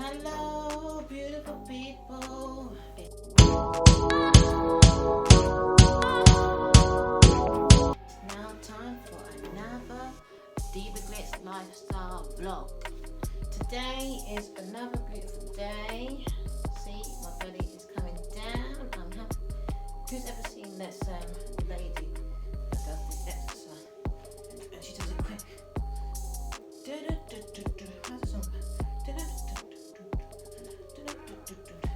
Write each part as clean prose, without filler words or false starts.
Hello, beautiful people. It's now time for another Diva Glitz lifestyle vlog. Today is another beautiful day. See, my belly is coming down. I'm happy. Who's ever seen this lady that does this exercise? And she does it quick. How's the song?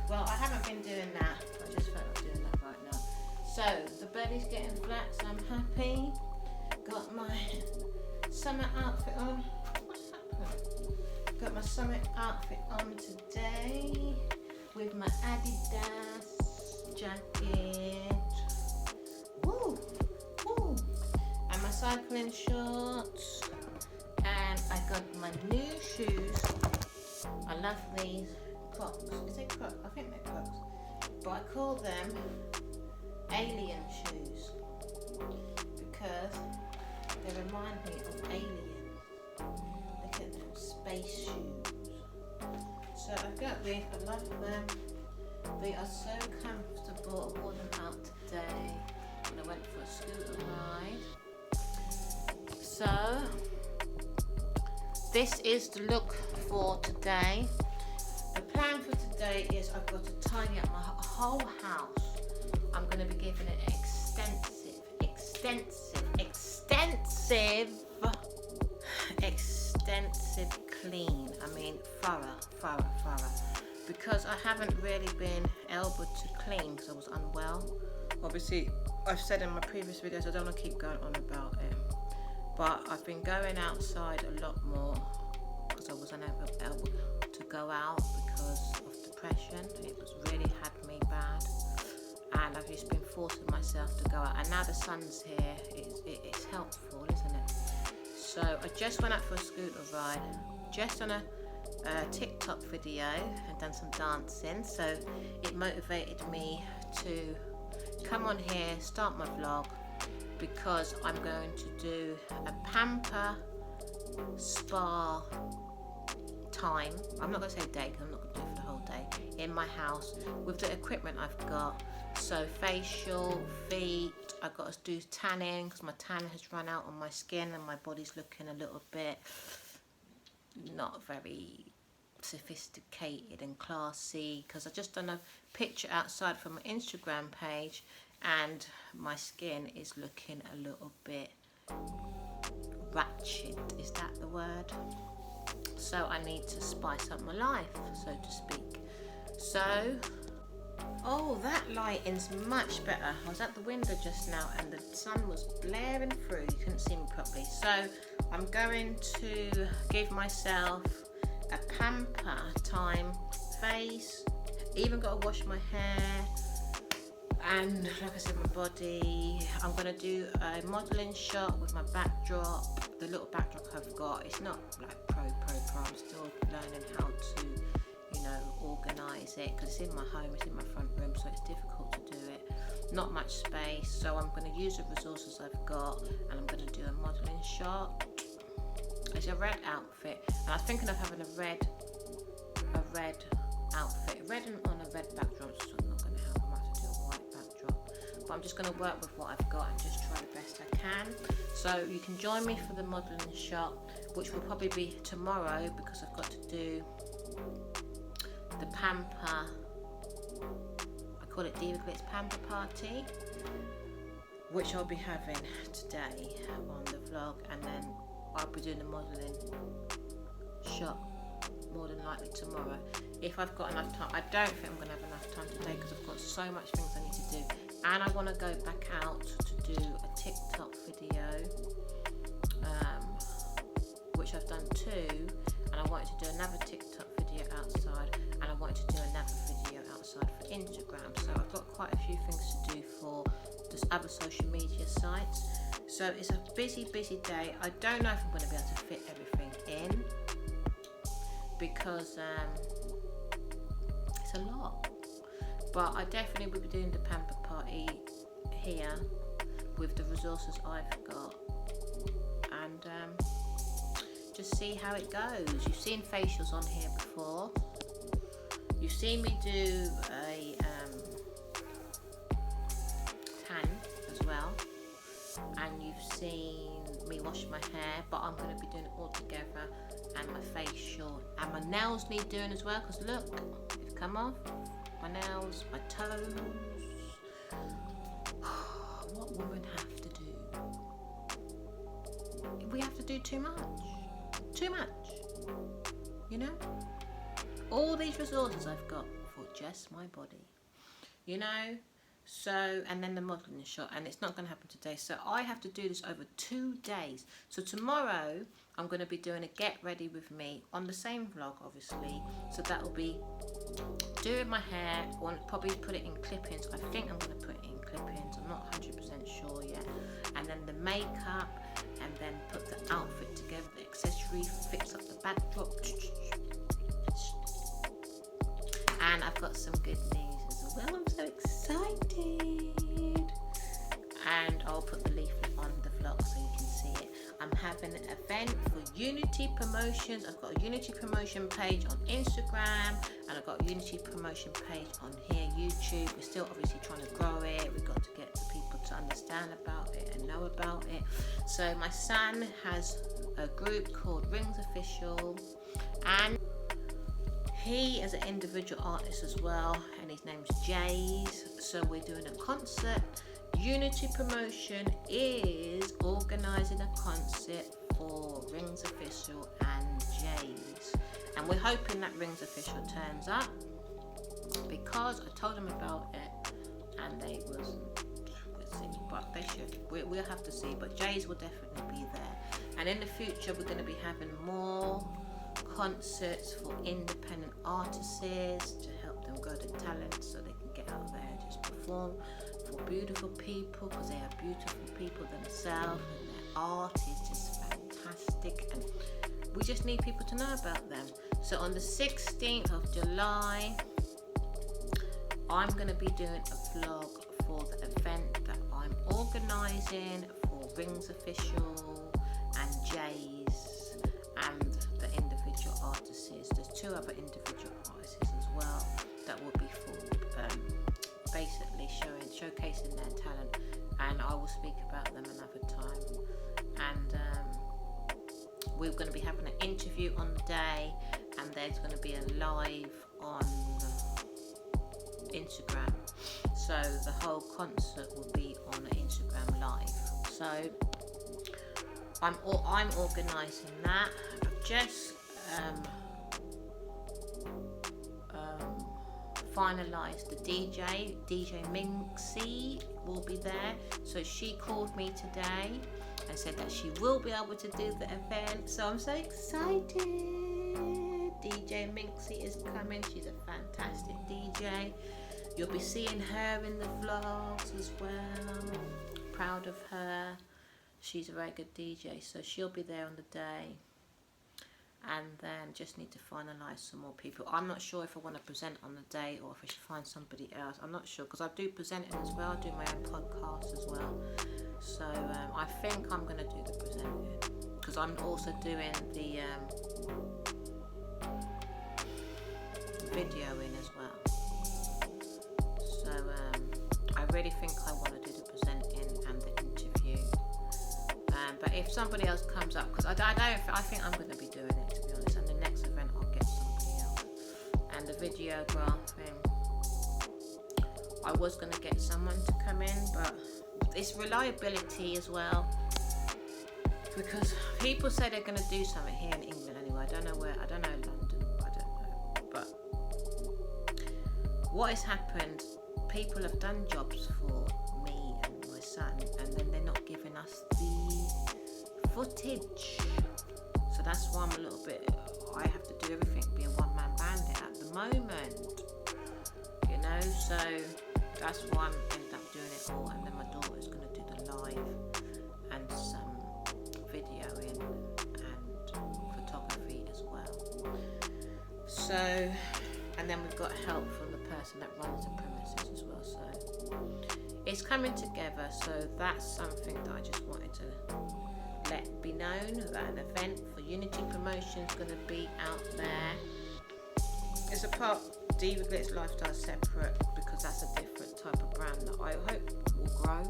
Well, I haven't been doing that. I just felt like doing that right now. So the belly's getting flat, so I'm happy. Got my summer outfit on. What's happening? Got my summer outfit on today with my Adidas jacket. Woo, woo. And my cycling shorts. And I got my new shoes. I love these Crocs. Is it Crocs? I think they're Crocs. But I call them alien shoes because they remind me of aliens. Look at them, space shoes. So I've got these. I love them. They are so comfortable. I wore them out today when I went for a scooter ride. So this is the look for today. The plan for today is I've got to tidy up my whole house. I'm going to be giving it an extensive clean. I mean thorough. Because I haven't really been able to clean because I was unwell. Obviously, I've said in my previous videos I don't want to keep going on about it. But I've been going outside a lot more because I was unable to go out because of depression. It was really had me bad, and I've just been forcing myself to go out. And now the sun's here, it's helpful, isn't it? So I just went out for a scooter ride, just done a TikTok video and done some dancing. So it motivated me to come on here, start my vlog, because I'm going to do a pamper spa time. I'm not going to say day because I'm not going to do it for the whole day in my house with the equipment I've got. So facial, feet, I've got to do tanning because my tan has run out on my skin and my body's looking a little bit not very sophisticated and classy because I just done a picture outside from my Instagram page and my skin is looking a little bit ratchet, is that the word? So I need to spice up my life, so to speak. So, oh, that lighting's much better. I was at the window just now and the sun was blaring through, you couldn't see me properly. So I'm going to give myself a pamper time, face, even got to wash my hair. And like I said, my body, I'm going to do a modelling shot with my backdrop. The little backdrop I've got, it's not like pro. I'm still learning how to, organise it because it's in my home, it's in my front room, so it's difficult to do it. Not much space, so I'm going to use the resources I've got and I'm going to do a modelling shot. It's a red outfit, and I was thinking of having a red outfit, red on a red backdrop. So I'm not going to have, I might have to do a white backdrop, but I'm just going to work with what I've got and just try the best I can. So you can join me for the modelling shot, which will probably be tomorrow because I've got to do the pamper, I call it Diva Glitz Pamper Party, which I'll be having today on the vlog, and then I'll be doing the modelling shot more than likely tomorrow if I've got enough time. I don't think I'm going to have enough time today because I've got so much things I need to do, and I want to go back out to do a TikTok video, which I've done two, and I wanted to do another TikTok video outside, and I wanted to do another video outside for Instagram. So I've got quite a few things to do for this other social media sites. So it's a busy day. I don't know if I'm going to be able to fit everything in because it's a lot. But I definitely will be doing the pamper party here with the resources I've got, and just see how it goes. You've seen facials on here before, You've seen me do a tan as well, and you've seen me wash my hair, but I'm going to be doing it all together, and my facial, and my nails need doing as well, because look, they've come off, my nails, my toes. What women have to do. We have to do too much, you know. All these resources I've got for just my body, you know. So, and then the modelling shot, and it's not going to happen today, so I have to do this over 2 days. So tomorrow I'm going to be doing a get ready with me on the same vlog, obviously. So that will be doing my hair, or probably put it in clip-ins. I think I'm going to put it in clip-ins, I'm not 100% sure yet. And then the makeup, and then put the outfit together, the accessory, fix up the backdrop. And I've got some good news as well. I'm so excited. And I'll put the leaflet on the vlog so you can see it. I'm having an event for Unity Promotions. I've got a Unity Promotion page on Instagram, and I've got a Unity Promotion page on here, YouTube. We're still obviously trying to grow it. We've got to get the people to understand about it and know about it. So my son has a group called Rings Official, and he is an individual artist as well, and his name's Jays. So we're doing a concert. Unity Promotion is organising a concert for Rings Official and Jays, and we're hoping that Rings Official turns up, because I told them about it and they wasn't. But they should. We'll have to see. But Jays will definitely be there, and in the future we're going to be having more concerts for independent artists to help them grow their talent, so they can get out there and just perform for beautiful people, because they are beautiful people themselves, and their art is just fantastic, and we just need people to know about them. So on the 16th of July I'm going to be doing a vlog for the event that I'm organising for Rings Official and Jays and the individual artists. There's 2 other individual artists as well that will be for basically showcasing their talent, and I will speak about them another time. And we're going to be having an interview on the day, and there's going to be a live on Instagram. So the whole concert will be on Instagram live. So I'm organising that. I've just finalised the DJ Minxie will be there. So she called me today and said that she will be able to do the event. So I'm so excited. DJ Minxie is coming. She's a fantastic DJ. You'll be seeing her in the vlogs as well. Proud of her. She's a very good DJ, so she'll be there on the day. And then just need to finalise some more people. I'm not sure if I want to present on the day or if I should find somebody else. I'm not sure, because I do presenting as well. I do my own podcast as well. So I think I'm going to do the presenting, because I'm also doing the videoing as well. So I really think I want to do the presenting and the interview. But if somebody else comes up, because I think I'm going to be doing it, to be honest. And the next event I'll get somebody else. And the videographing, I was going to get someone to come in, but it's reliability as well. Because people say they're going to do something here in England anyway. I don't know where. I don't know London. I don't know. But what has happened? People have done jobs for me and my son, and then they're not giving us the footage. So that's why I'm a little bit. I have to do everything, be a one-man band at the moment. You know, so that's why I'm ended up doing it all, and then my daughter's going to do the live and some videoing and photography as well. So, and then we've got help from the person that runs the premises as well. So it's coming together. So that's something that I just wanted to let be known, that an event for Unity Promotion is going to be out there. It's a part Diva Glitz Lifestyle separate because that's a different type of brand that I hope will grow,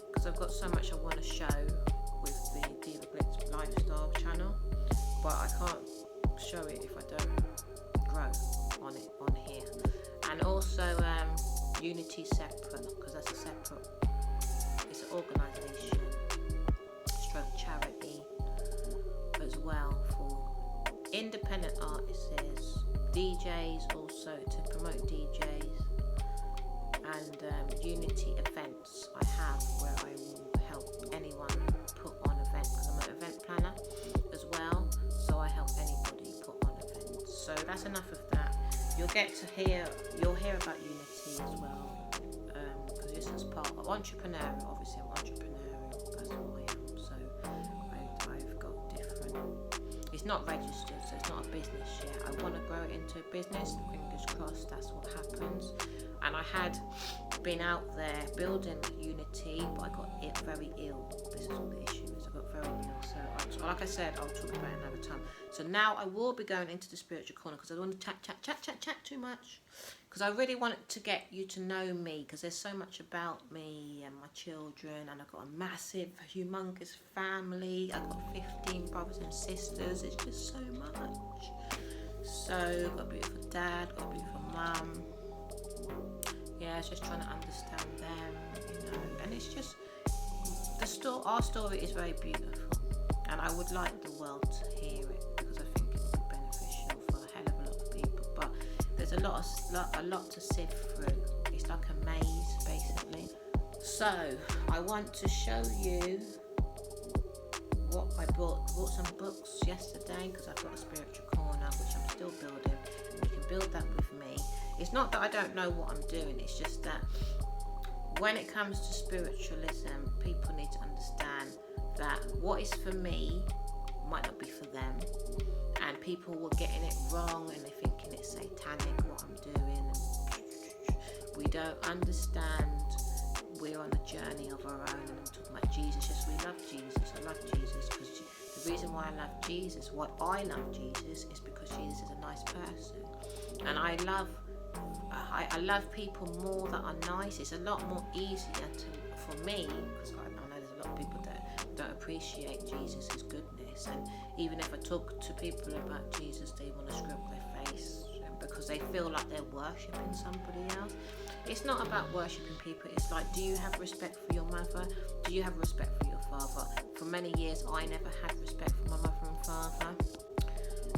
because I've got so much I want to show with the Diva Glitz Lifestyle channel, but I can't show it if I don't grow on it on here. And also Unity separate, because that's a separate, it's an organisation stroke charity as well for independent artists, DJs, also to promote DJs, and Unity events I have where I will help anyone put on events, because I'm an event planner as well, so I help anybody put on events. So that's enough of that. You'll hear about Unity as well, because this is part of entrepreneurial. Obviously, I'm entrepreneurial. That's who I am. So I've got different. It's not registered, so it's not a business yet. I want to grow it into a business. Fingers crossed, that's what happens. And I had been out there building Unity, but I got very ill. This is all the issue is. I got very ill. So like I said, I'll talk about it another time. So now I will be going into the spiritual corner, because I don't want to chat too much, because I really want to get you to know me, because there's so much about me and my children, and I've got a massive, humongous family. I've got 15 brothers and sisters. It's just so much. So I've got a beautiful dad, got a beautiful mum. Yeah, it's just trying to understand them, and it's just our story is very beautiful, and I would like the world to hear it, because I think it would be beneficial for a hell of a lot of people. But there's a lot to sift through. It's like a maze, basically. So I want to show you what I bought. I bought some books yesterday, because I've got a spiritual corner which I'm still building. You can build that with me. It's not that I don't know what I'm doing, it's just that when it comes to spiritualism, people need to understand that what is for me might not be for them, and people were getting it wrong and they're thinking it's satanic what I'm doing. We don't understand we're on a journey of our own, and I'm talking about Jesus. Yes, we love Jesus. I love Jesus, because the reason why I love Jesus, I love Jesus, is because Jesus is a nice person, and I love people more that are nice. It's a lot more easier for me, because I know there's a lot of people that don't appreciate Jesus' goodness, and even if I talk to people about Jesus, they want to scrub their face because they feel like they're worshipping somebody else. It's not about worshipping people. It's like, do you have respect for your mother? Do you have respect for your father? For many years, I never had respect for my mother and father.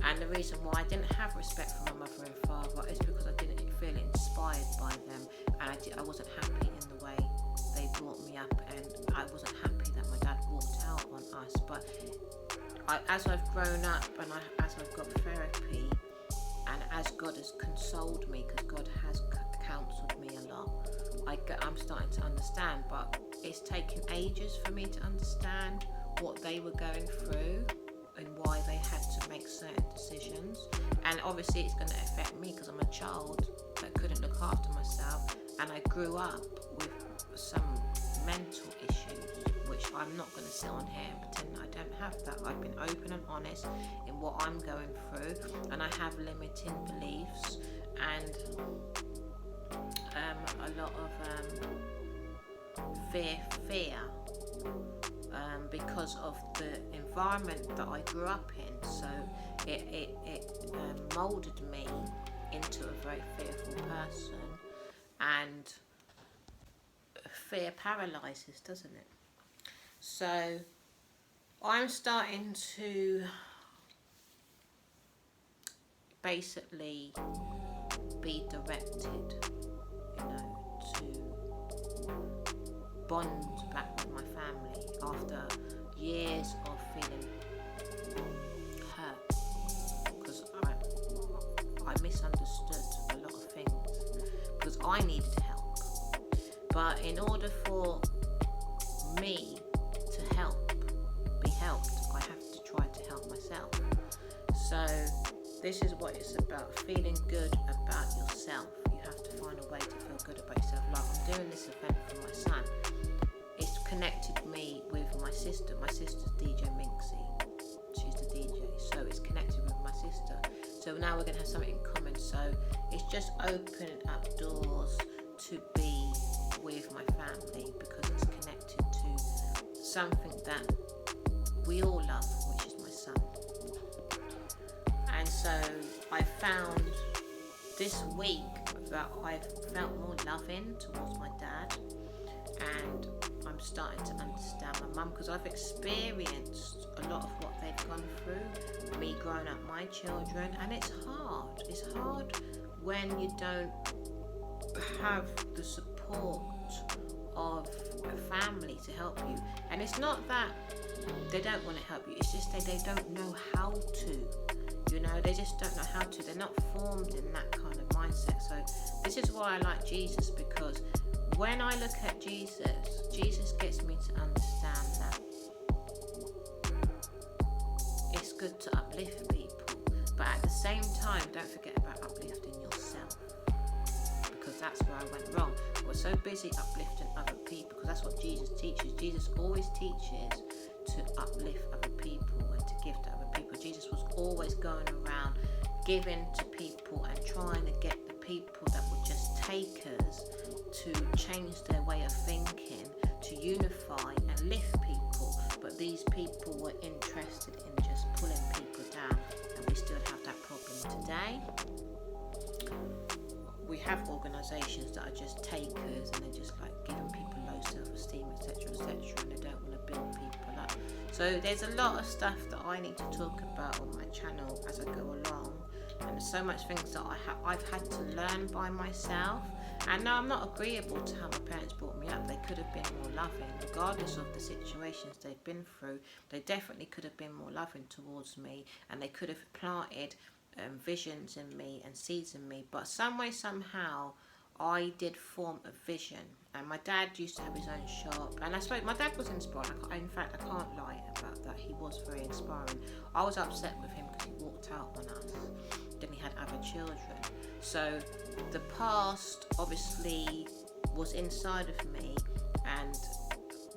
And the reason why I didn't have respect for my mother and father is because I didn't feel inspired by them, and I wasn't happy in the way they brought me up, and I wasn't happy that my dad walked out on us. But as I've grown up, and as I've got therapy, and as God has consoled me, because God has counselled me a lot, I'm starting to understand. But it's taken ages for me to understand what they were going through and why they had to make certain decisions. And obviously it's going to affect me, because I'm a child that couldn't look after myself, and I grew up with some mental issues, which I'm not going to sit on here and pretend I don't have that. I've been open and honest in what I'm going through, and I have limiting beliefs and a lot of fear because of the environment that I grew up in. So it moulded me into a very fearful person, and fear paralyzes, doesn't it? So I'm starting to basically be directed, to bond back with my family after years of feeling hurt, because I misunderstood a lot of things, because I needed help. But in order for me to be helped, I have to try to help myself. So this is what it's about, feeling good about yourself. You have to find a way to feel good about yourself. Like I'm doing this event for my son. It's connected me with my sister. My sister's DJ Minxie. She's the DJ. So it's connected with my sister. So now we're going to have something in common. So it's just opening up doors to be with my family, because it's connected to something that we all love, which is my son. And so I found this week that I've felt more loving towards my dad, and I'm starting to understand my mum, because I've experienced a lot of what they've gone through, me growing up my children, and it's hard. It's hard when you don't have the support of a family to help you. And it's not that they don't want to help you, it's just that they don't know how to. You know, they just don't know how to. They're not formed in that kind of mindset. So this is why I like Jesus, because when I look at Jesus, Jesus gets me to understand that it's good to uplift people, but at the same time, don't forget about uplifting yourself, because that's where I went wrong. I was so busy uplifting other people, because that's what Jesus teaches. Jesus always teaches to uplift other people and to give to other people. Jesus was always going around giving to people and trying to get the people that were just takers to change their way of thinking, to unify and lift people. But these people were interested in just pulling people down, and we still have that problem today. We have organisations that are just takers, and they're just like giving people low self-esteem, etc., etc., and they don't want to build people up. So there's a lot of stuff that I need to talk about on my channel as I go along, and there's so much things that I've had to learn by myself. And no, I'm not agreeable to how my parents brought me up. They could have been more loving, regardless of the situations they've been through. They definitely could have been more loving towards me, and they could have planted visions in me and seeds in me. But some way, somehow, I did form a vision. And my dad used to have his own shop, and I suppose my dad was inspiring. In fact, I can't lie about that. He was very inspiring. I was upset with him because he walked out on us. Then he had other children. So the past obviously was inside of me, and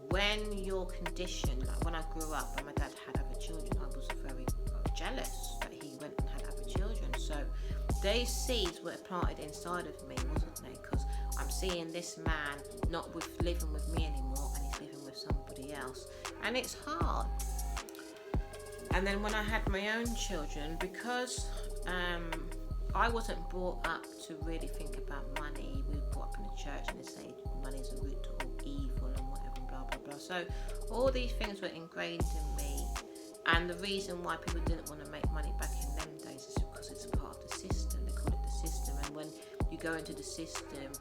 when you're conditioned, like when I grew up and my dad had other children, I was very jealous that he went and had other children. So those seeds were planted inside of me, wasn't they? Because I'm seeing this man not living with me anymore, and he's living with somebody else, and it's hard. And then when I had my own children, because I wasn't brought up to really think about money. We were brought up in the church, and they say money is the root to all evil and whatever, blah blah blah. So all these things were ingrained in me, and the reason why people didn't want to make money back in them days is because it's part of the system. They call it the system, and when you go into the system,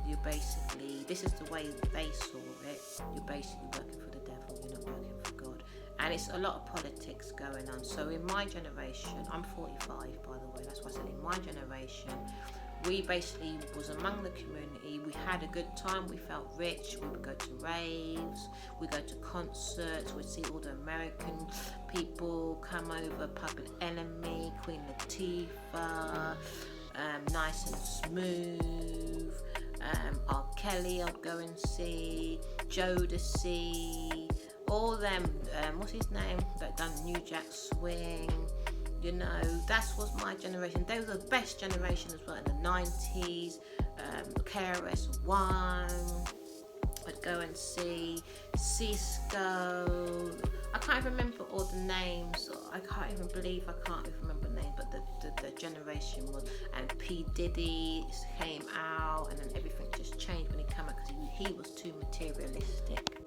you're basically, this is the way they saw it, you're basically working for the devil, you're not working for God. And it's a lot of politics going on. So in my generation, I'm 45 by the way, that's why I said in my generation, we basically was among the community. We had a good time, we felt rich, we would go to raves, we go to concerts, we'd see all the American people come over, Public Enemy, Queen Latifah, Nice and Smooth, R. Kelly I'd go and see, Jodeci, all them, what's his name, that done New Jack Swing, you know, that was my generation. They were the best generation as well in the 90s, KRS-One, I'd go and see Cisco, I can't even remember all the names, I can't even remember the name, but the generation was, and P. Diddy came out, and then everything just changed when he came out, because he was too materialistic.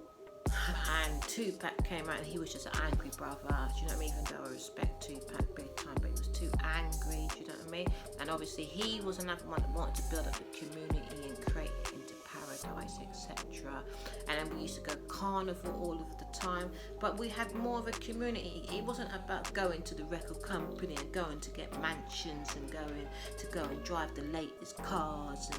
And Tupac came out, and he was just an angry brother, do you know what I mean? Even though I respect Tupac big time, but he was too angry, do you know what I mean? And obviously he was another one that wanted to build up the community and create it into paradise, etc. And then we used to go carnival all of the time, but we had more of a community. It wasn't about going to the record company and going to get mansions and going to go and drive the latest cars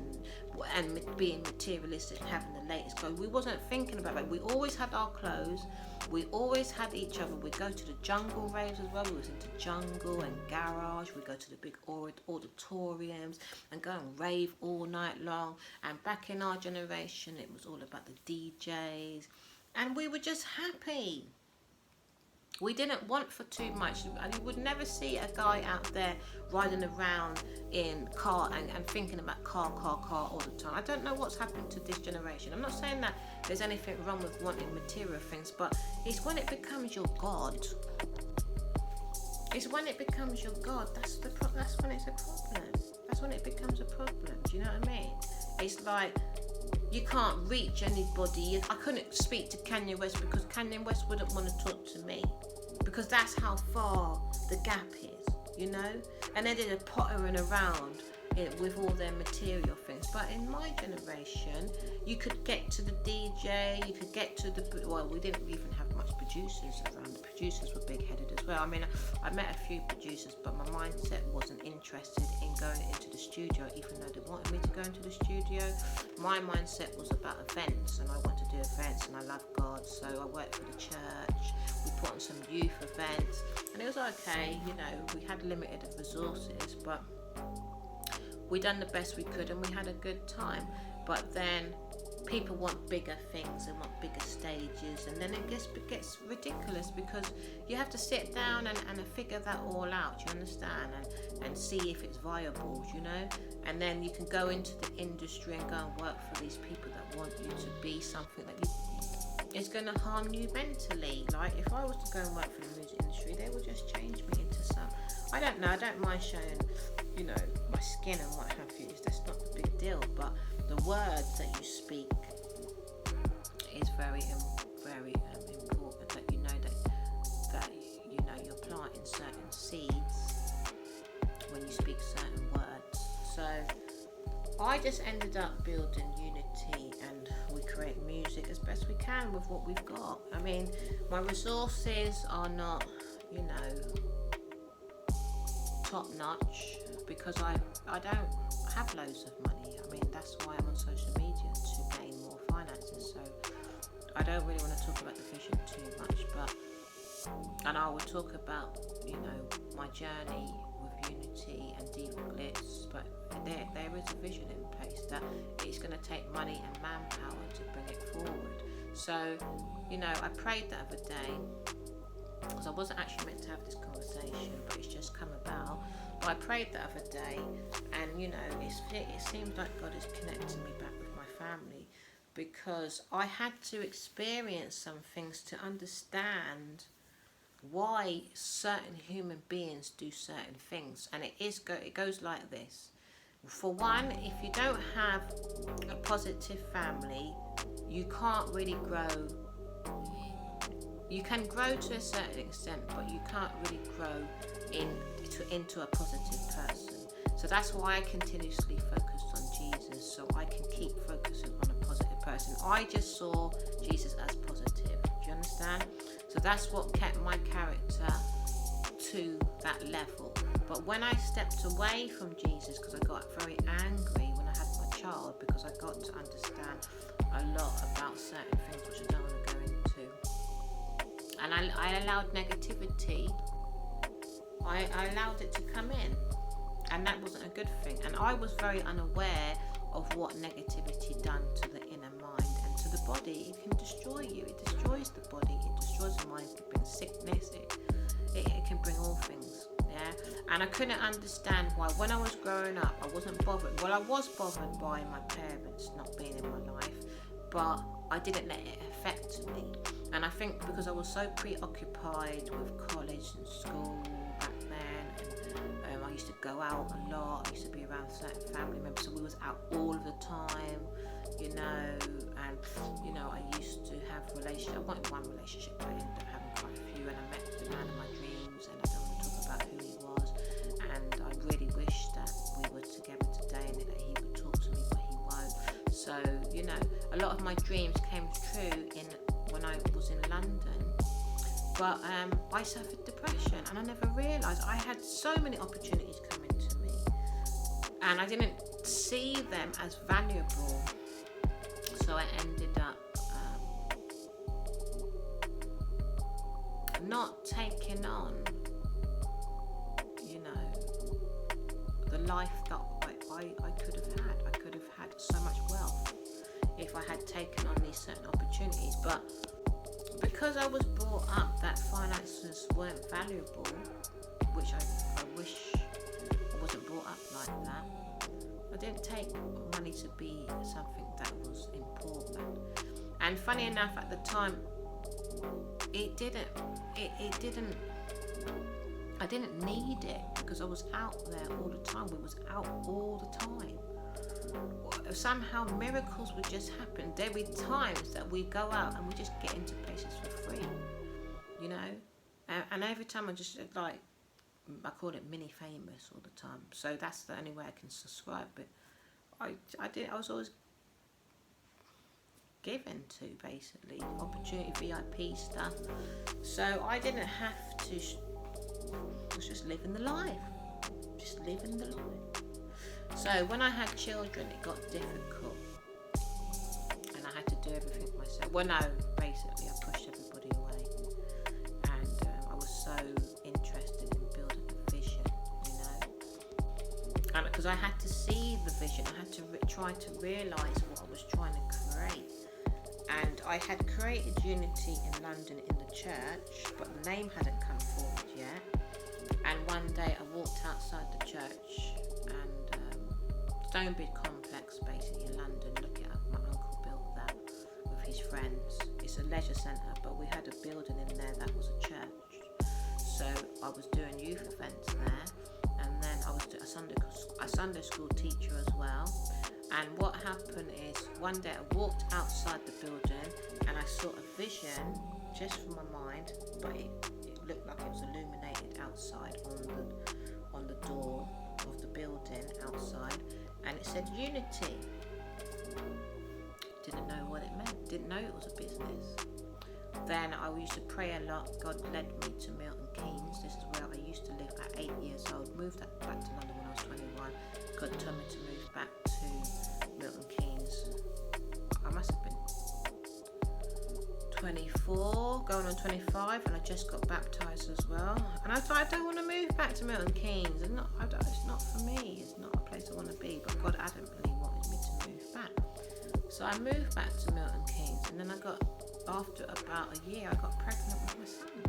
and being materialistic and having the latest clothes. We wasn't thinking about that. We always had our clothes, we always had each other. We'd go to the jungle raves as well. We was into jungle and garage. We'd go to the big auditoriums and go and rave all night long. And back in our generation, it was all about the DJs, and we were just happy. We didn't want for too much. And you would never see a guy out there riding around in car and thinking about car all the time. I don't know what's happened to this generation. I'm not saying that there's anything wrong with wanting material things, but it's when it becomes your God. It's when it becomes your God. That's when it's a problem. That's when it becomes a problem. Do you know what I mean? It's like you can't reach anybody. I couldn't speak to Kanye West because Kanye West wouldn't want to talk to me, because that's how far the gap is, you know. And then they're pottering around with all their material things. But in my generation, you could get to the DJ, you could get to the, well, we didn't even have much producers around. The producers were big-headed as well. I mean, I met a few producers, but my mindset wasn't interested in going into the studio, even though they wanted me to go into the studio. My mindset was about events, and I want to do events, and I love God, so I worked for the church. We put on some youth events, and it was okay, you know, we had limited resources, but we done the best we could and we had a good time. But then people want bigger things, they want bigger stages, and then it gets ridiculous, because you have to sit down and figure that all out, you understand, and see if it's viable, you know. And then you can go into the industry and go and work for these people that want you to be something that it's going to harm you mentally. Like, if I was to go and work for the music industry, they would just change me into some, I don't know, I don't mind showing, you know, my skin and what have you. That's not a big deal, but the words that you speak is very important, that you know that you know you're planting certain seeds when you speak certain words. So I just ended up building unity, and we create music as best we can with what we've got. I mean, my resources are not, you know, top notch, because I don't have loads of money. I mean, that's why I'm on social media, to gain more finances. So I don't really want to talk about the vision too much, and I will talk about, you know, my journey with Unity and Diva Glitz, but there is a vision in place that it's going to take money and manpower to bring it forward. So, you know, I prayed the other day, because I wasn't actually meant to have this conversation, but it's just come about. But I prayed the other day, and you know, it seems like God is connecting me back with my family, because I had to experience some things to understand why certain human beings do certain things. And it goes like this. For one, if you don't have a positive family, you can't really grow. You can grow to a certain extent, but you can't really grow into a positive person. So that's why I continuously focused on Jesus, so I can keep focusing on a positive person. I just saw Jesus as positive. Do you understand? So that's what kept my character to that level. But when I stepped away from Jesus, because I got very angry when I had my child, because I got to understand a lot about certain things which I don't want to go into. And I allowed negativity, I allowed it to come in, and that wasn't a good thing. And I was very unaware of what negativity done to the inner mind and to the body. It can destroy you, it destroys the body, it destroys the mind, it can bring sickness, it can bring all things, yeah. And I couldn't understand why, when I was growing up, I wasn't bothered. Well, I was bothered by my parents not being in my life, but I didn't let it affect me. And I think because I was so preoccupied with college and school back then, and I used to go out a lot, I used to be around certain family members, so we was out all the time, you know, and, you know, I used to have relationships. I wanted one relationship, but I ended up having quite a few, and I met the man of my dreams, and I don't want to talk about who he was, and I really wish that we were together today and that he would talk to me, but he won't. So, you know, a lot of my dreams came true when I was in London, but I suffered depression, and I never realised I had so many opportunities coming to me, and I didn't see them as valuable. So I ended up not taking on, you know, the life that I could have had. I could have had so much wealth if I had taken on these certain opportunities, but because because I was brought up that finances weren't valuable, which I wish I wasn't brought up like that. I didn't take money to be something that was important. And funny enough, at the time, I didn't need it because I was out there all the time. We was out all the time. Somehow miracles would just happen. There were times that we go out and we just get into places for free, you know. And every time I just like, I call it mini famous all the time. So that's the only way I can subscribe. But I was always given to, basically, opportunity, VIP stuff. So I didn't have to. I was just living the life. Just living the life. So when I had children, it got difficult, and I had to do everything myself. Well, no, basically I pushed everybody away, and I was so interested in building a vision, you know. And because I had to see the vision, I had to try to realise what I was trying to create. And I had created unity in London in the church, but the name hadn't come forward yet. And one day I walked outside the church, and Stonebridge complex, basically in London, look it up, my uncle built that with his friends. It's a leisure centre, but we had a building in there that was a church. So I was doing youth events there, and then I was a Sunday school teacher as well. And what happened is, one day I walked outside the building and I saw a vision just from my mind, but it looked like it was illuminated outside on the door of the building outside, and it said unity. Didn't know what it meant, didn't know it was a business. Then I used to pray a lot. God led me to Milton Keynes. This is where I used to live at 8 years old. Moved back to London when I was 21. God told me to move back to Milton Keynes. I must have been 24, going on 25, and I just got baptised as well. And I thought, I don't want to move back to Milton Keynes. It's not for me. It's not a place I want to be. But God adamantly wanted me to move back. So I moved back to Milton Keynes, and then after about a year, I got pregnant with my son.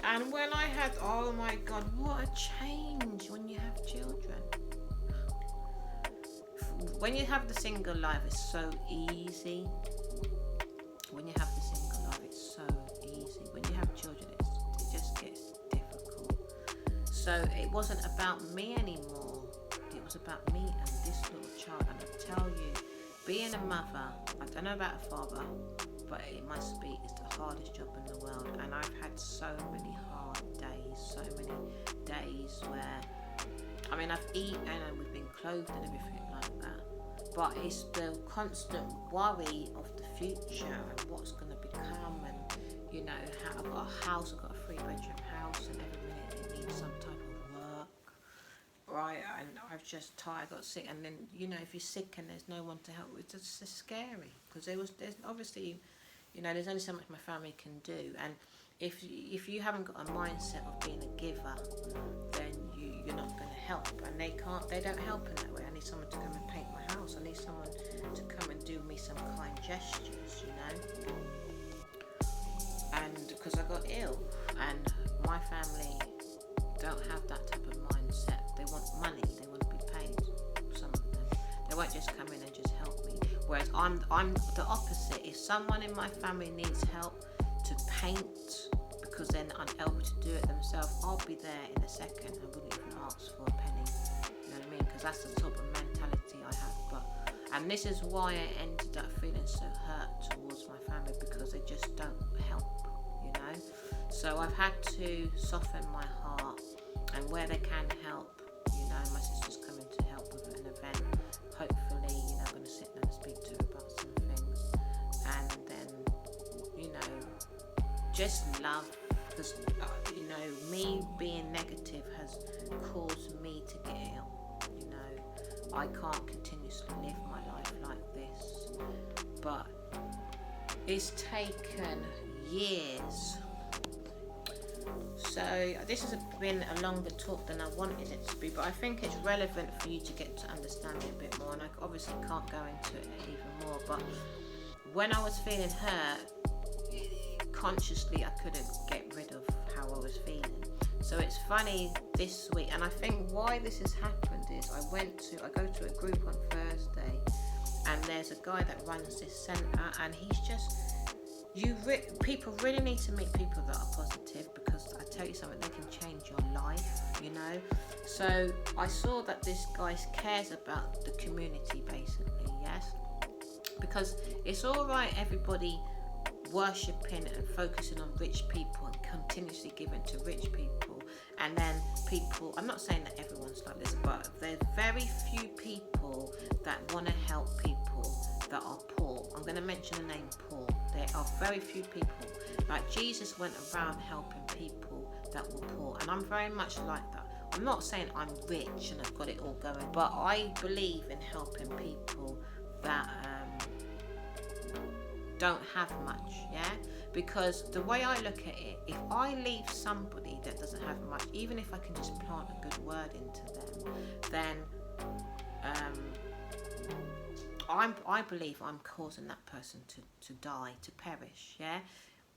And when I had, oh my God, what a change when you have children. When you have the single life, it's so easy. When you have the single life, it's so easy. When you have children, it just gets difficult. So it wasn't about me anymore. It was about me and this little child. And I tell you, being a mother, I don't know about a father, but it must be, it's the hardest job in the world. And I've had so many hard days where, I mean, I've eaten and we've been clothed and everything like that. But it's the constant worry of the future and what's going to become, and you know, how I've got a house, I've got a 3-bedroom house, and every minute it needs some type of work, right? And I've just tired, got sick, and then you know, if you're sick and there's no one to help, it's just scary, because there's obviously, you know, there's only so much my family can do, and if you haven't got a mindset of being a giver, then you're not going to help, and they don't help in that way. I need someone to come and paint my house. I need someone to come and do me some kind gestures, you know. And because I got ill, and my family don't have that type of mindset. They want money. They want to be paid. Some of them, they won't just come in and just help me. Whereas I'm the opposite. If someone in my family needs help to paint, because they're unable to do it themselves, I'll be there in a second. I wouldn't even ask for a penny. You know what I mean? Because that's the type of mentality I have. And this is why I ended up feeling so hurt towards my family, because they just don't help, you know. So I've had to soften my heart, and where they can help, you know, my sister's coming to help with an event. Hopefully, you know, I'm going to sit down and speak to her about some things, and then, you know, just love. Because, you know, me being negative has caused me to get ill, you know. I can't continuously live my life like this. But it's taken years. So this has been a longer talk than I wanted it to be, but I think it's relevant for you to get to understand me a bit more, and I obviously can't go into it even more. But when I was feeling hurt, consciously I couldn't get rid of how I was feeling. So it's funny this week, and I think why this has happened is I go to a group on Thursday, and there's a guy that runs this centre, and he's just, people really need to meet people that are positive, because I tell you something, they can change your life, you know. So I saw that this guy cares about the community, basically, yes, because it's all right everybody worshipping and focusing on rich people and continuously giving to rich people, and then people, I'm not saying that everyone's like this, but there's very few people that want to help people that are poor. I'm going to mention the name Paul. There are very few people. Like Jesus went around helping people that were poor, and I'm very much like that. I'm not saying I'm rich and I've got it all going, but I believe in helping people that don't have much, yeah? Because the way I look at it, if I leave somebody that doesn't have much, even if I can just plant a good word into them, then I believe I'm causing that person to die, to perish, yeah?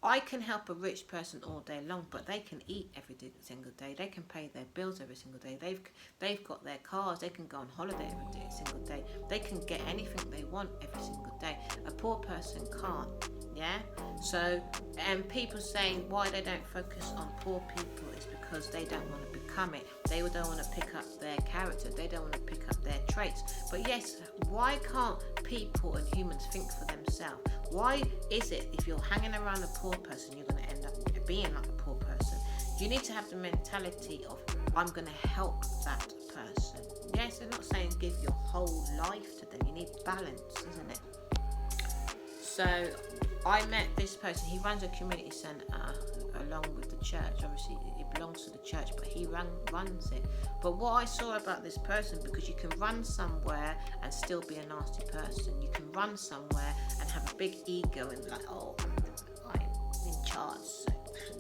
I can help a rich person all day long, but they can eat every single day. They can pay their bills every single day. They've got their cars. They can go on holiday every single day. They can get anything they want every single day. A poor person can't, yeah? So, and people saying why they don't focus on poor people is because they don't want to become it. They don't want to pick up their character. They don't want to pick up their traits. But yes, why can't people and humans think for themselves? Why is it if you're hanging around a poor person, you're going to end up being like a poor person? You need to have the mentality of, I'm going to help that person. Yes, they're not saying give your whole life to them. You need balance, isn't it? So I met this person. He runs a community centre along with the church. Obviously it belongs to the church, but he runs it. But what I saw about this person, because you can run somewhere and still be a nasty person. You can run somewhere and have a big ego and be like, oh, I'm in charge, so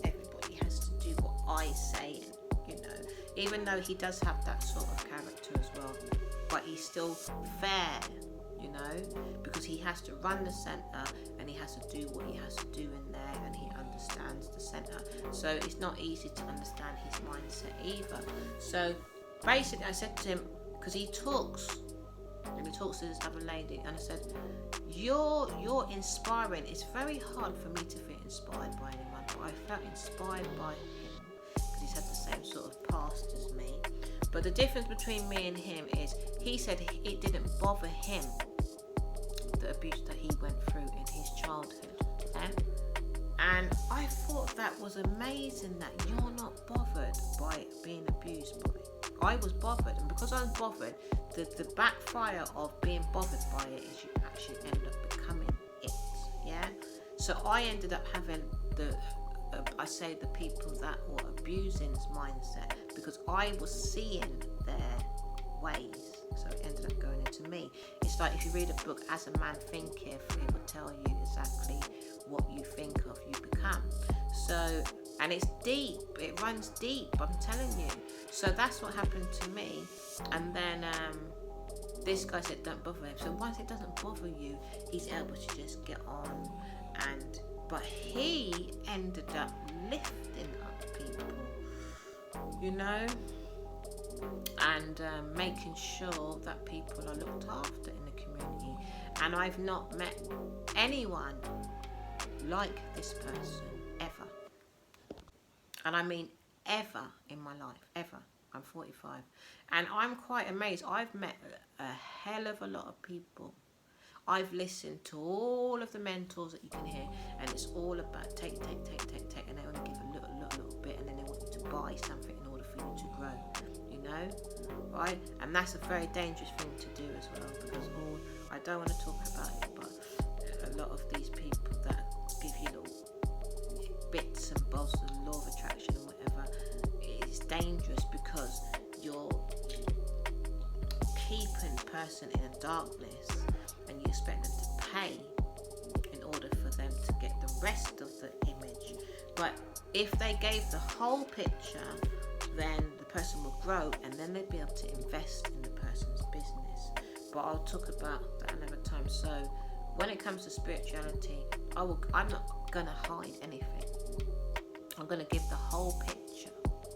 everybody has to do what I say, and you know, even though he does have that sort of character as well, but he's still fair, you know, because he has to run the centre and he has to do what he has to do in there, and he understands the centre. So it's not easy to understand his mindset either. So basically I said to him, because he talks to this other lady, and I said, you're inspiring. It's very hard for me to feel inspired by anyone, but I felt inspired by him because he's had the same sort of past as me. But the difference between me and him is, he said it didn't bother him, the abuse that he went through in his childhood, yeah? And I thought that was amazing, that you're not bothered by being abused by it. I was bothered, and because I was bothered, the backfire of being bothered by it is you actually end up becoming it, yeah? So I ended up having the people that were abusing's mindset, because I was seeing their ways, so it ended up going into me. It's like if you read a book, As a Man Thinketh, it will tell you exactly what you think of, you become. So, and it's deep, it runs deep, I'm telling you. So that's what happened to me. And then this guy said don't bother him. So once it doesn't bother you, he's able to just get on. But he ended up lifting up people, you know, and making sure that people are looked after in the community. And I've not met anyone like this person ever. And I mean ever in my life, ever. I'm 45. And I'm quite amazed. I've met a hell of a lot of people. I've listened to all of the mentors that you can hear, and it's all about take, and they only give a little bit, and then they want you to buy something in order for you to grow, you know, right? And that's a very dangerous thing to do as well, because I don't want to talk about it, but a lot of these people that give you little bits and bobs of the law of attraction and whatever, it's dangerous, because you're keeping the person in a darkness, and you expect them to pay in order for them to get the rest of the image. But if they gave the whole picture, then the person will grow, and then they'd be able to invest in the person's business. But I'll talk about that another time. So when it comes to spirituality, I'm not gonna hide anything. I'm gonna give the whole picture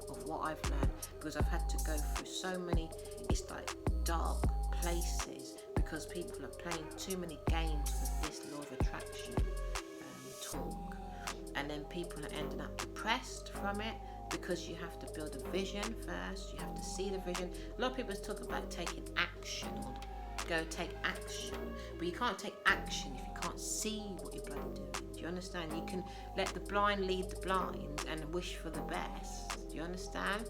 of what I've learned, because I've had to go through so many, it's like dark places, because people are playing too many games with this law of attraction talk, and then people are ending up depressed from it, because you have to build a vision first. You have to see the vision. A lot of people talk about taking action, or go take action, but you can't take action if you can't see what you're bloody doing. Do you understand? You can let the blind lead the blind and wish for the best. Do you understand?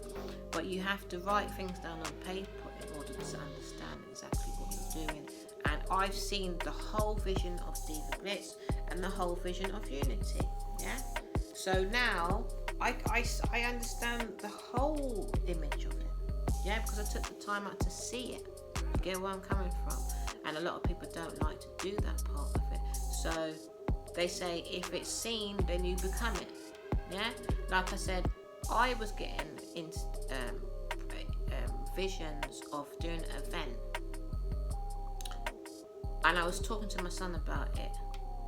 But you have to write things down on paper in order to understand exactly what you're doing. And I've seen the whole vision of Diva Blitz and the whole vision of Unity. Yeah. So now I understand the whole image of it. Yeah, because I took the time out to see it. You get where I'm coming from? And a lot of people don't like to do that part of it. So they say if it's seen, then you become it. Yeah. Like I said, I was getting in visions of doing an event, and I was talking to my son about it.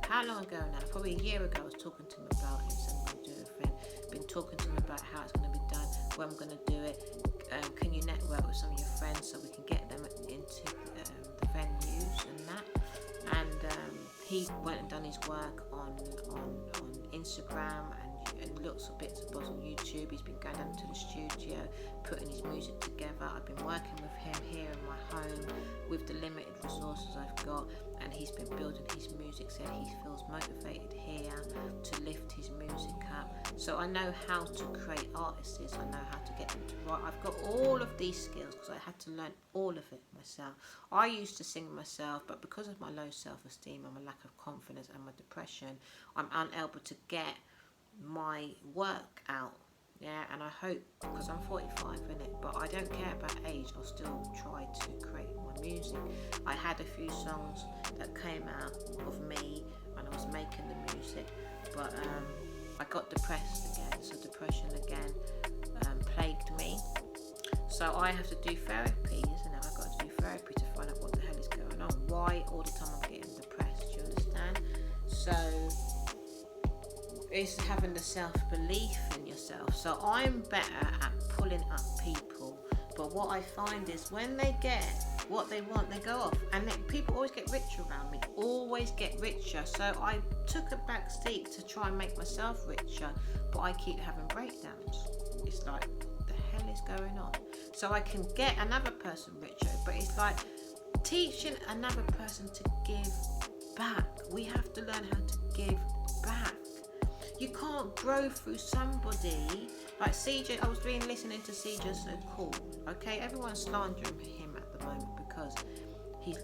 How long ago now? Probably a year ago. I was talking to him about it. So I'm going to do an event. Been talking to him about how it's going to be done, where I'm going to do it. Can you network with some of your friends so we can get them into the venues and that? And he went and done his work on Instagram and lots of bits and bobs on YouTube. He's been going down to the studio, putting his music together. I've been working with him here in my home with the limited resources I've got, and he's been building his music. Said he feels motivated here to lift his music up. So I know how to create artists. I know how to get them to write. I've got all of these skills because I had to learn all of it myself. I used to sing myself, but because of my low self-esteem and my lack of confidence and my depression, I'm unable to get my work out. Yeah, and I hope, because I'm 45 in it, but I don't care about age. I'll still try to create my music. I had a few songs that came out of me when I was making the music, but I got depressed again. So depression again plagued me. So I have to do therapy, isn't it? I've got to do therapy to find out what the hell is going on. Why all the time I'm getting depressed? Do you understand? So it's having the self-belief in yourself. So I'm better at pulling up people, but what I find is when they get what they want, they go off, and then people always get richer around me, always get richer. So I took a back seat to try and make myself richer, but I keep having breakdowns. It's like, what the hell is going on? So I can get another person richer, but it's like teaching another person to give back. We have to learn how to give back. You can't grow through somebody like CJ. I was listening to CJ So Cool. Okay, everyone's slandering him at the moment because he's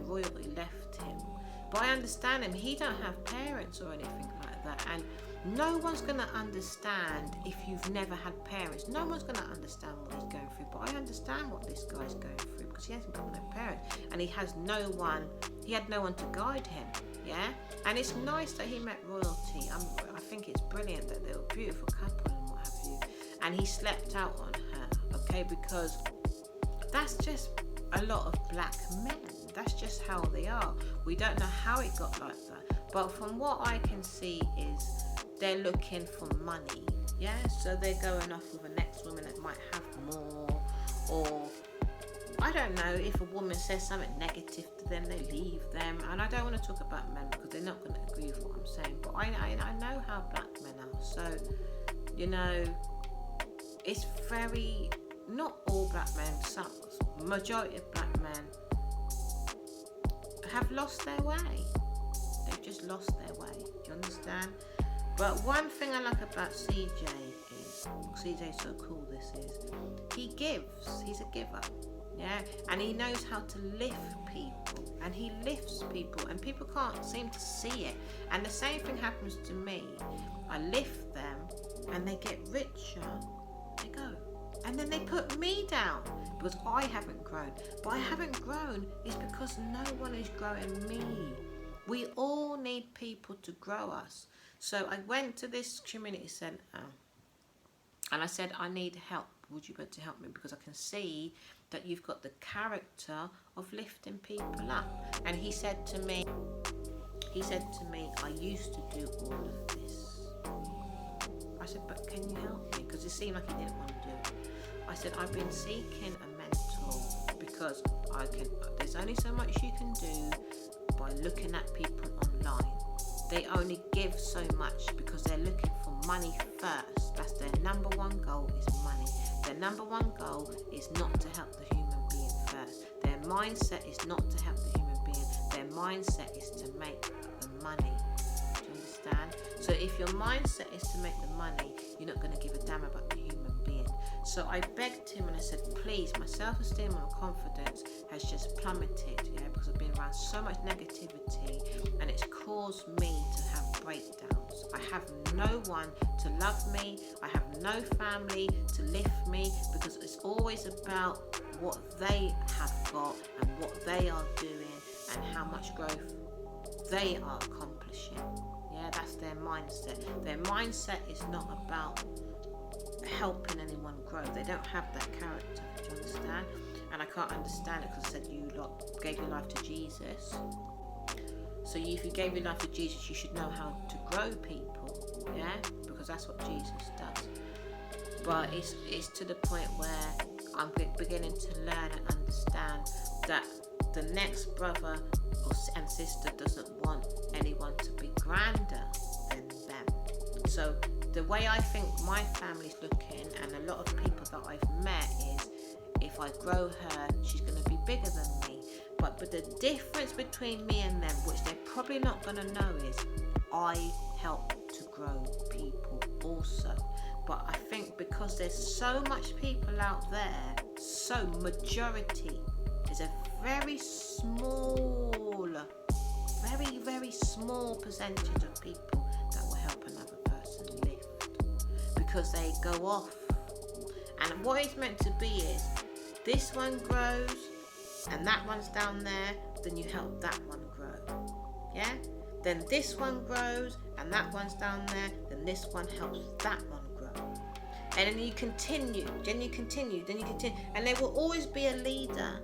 royalty left him. But I understand him. He don't have parents or anything like that, and no one's gonna understand if you've never had parents. No one's gonna understand what he's going through. But I understand what this guy's going through because he hasn't got no parents, and he has no one. He had no one to guide him. Yeah, and it's nice that he met royalty. I think it's brilliant that they're a beautiful couple and what have you. And he slept out on her, okay, because that's just a lot of black men. That's just how they are. We don't know how it got like that, but from what I can see is they're looking for money. Yeah, so they're going off with the next woman that might have more, or I don't know, if a woman says something negative to them, they leave them. And I don't want to talk about men because they're not going to agree with what I'm saying. But I know how black men are. So, you know, it's very, not all black men, some majority of black men have lost their way. They've just lost their way. Do you understand? But one thing I like about CJ is, CJ So Cool this is, he gives. He's a giver. Yeah, and he knows how to lift people, and he lifts people, and people can't seem to see it. And the same thing happens to me. I lift them and they get richer. They go, and then they put me down because I haven't grown. But I haven't grown is because no one is growing me. We all need people to grow us. So I went to this community centre and I said, I need help. Would you be able to help me? Because I can see that you've got the character of lifting people up. And he said to me, He said to me, I used to do all of this. I said, but can you help me? Because it seemed like he didn't want to do it. I said, I've been seeking a mentor because there's only so much you can do by looking at people online. They only give so much because they're looking for money first. That's their number one goal, is money. Their number one goal is not to help the human being first. Their mindset is not to help the human being. Their mindset is to make the money. Do you understand? So if your mindset is to make the money, you're not going to give a damn about the human being. So I begged him and I said, please, my self-esteem and my confidence has just plummeted, because I've been around so much negativity and it's caused me to have breakdowns. I have no one to love me. I have no family to lift me, because it's always about what they have got and what they are doing and how much growth they are accomplishing. That's their mindset. Their mindset is not about helping anyone grow. They don't have that character. Do you understand? And I can't understand it, because I said you lot gave your life to Jesus. So if you gave your life to Jesus, you should know how to grow people, because that's what Jesus does. But it's to the point where I'm beginning to learn and understand that the next brother and sister doesn't want anyone to be grander than them. So the way I think my family's looking, and a lot of people that I've met, is if I grow her, she's going to be bigger than me. But the difference between me and them, which they're probably not going to know, is I help to grow people also. But I think because there's so much people out there, so majority is a very very small percentage of people that will help another person lift, because they go off. And what it's meant to be is, this one grows and that one's down there, then you help that one grow. Then this one grows and that one's down there, then this one helps that one grow. And then you continue, and there will always be a leader,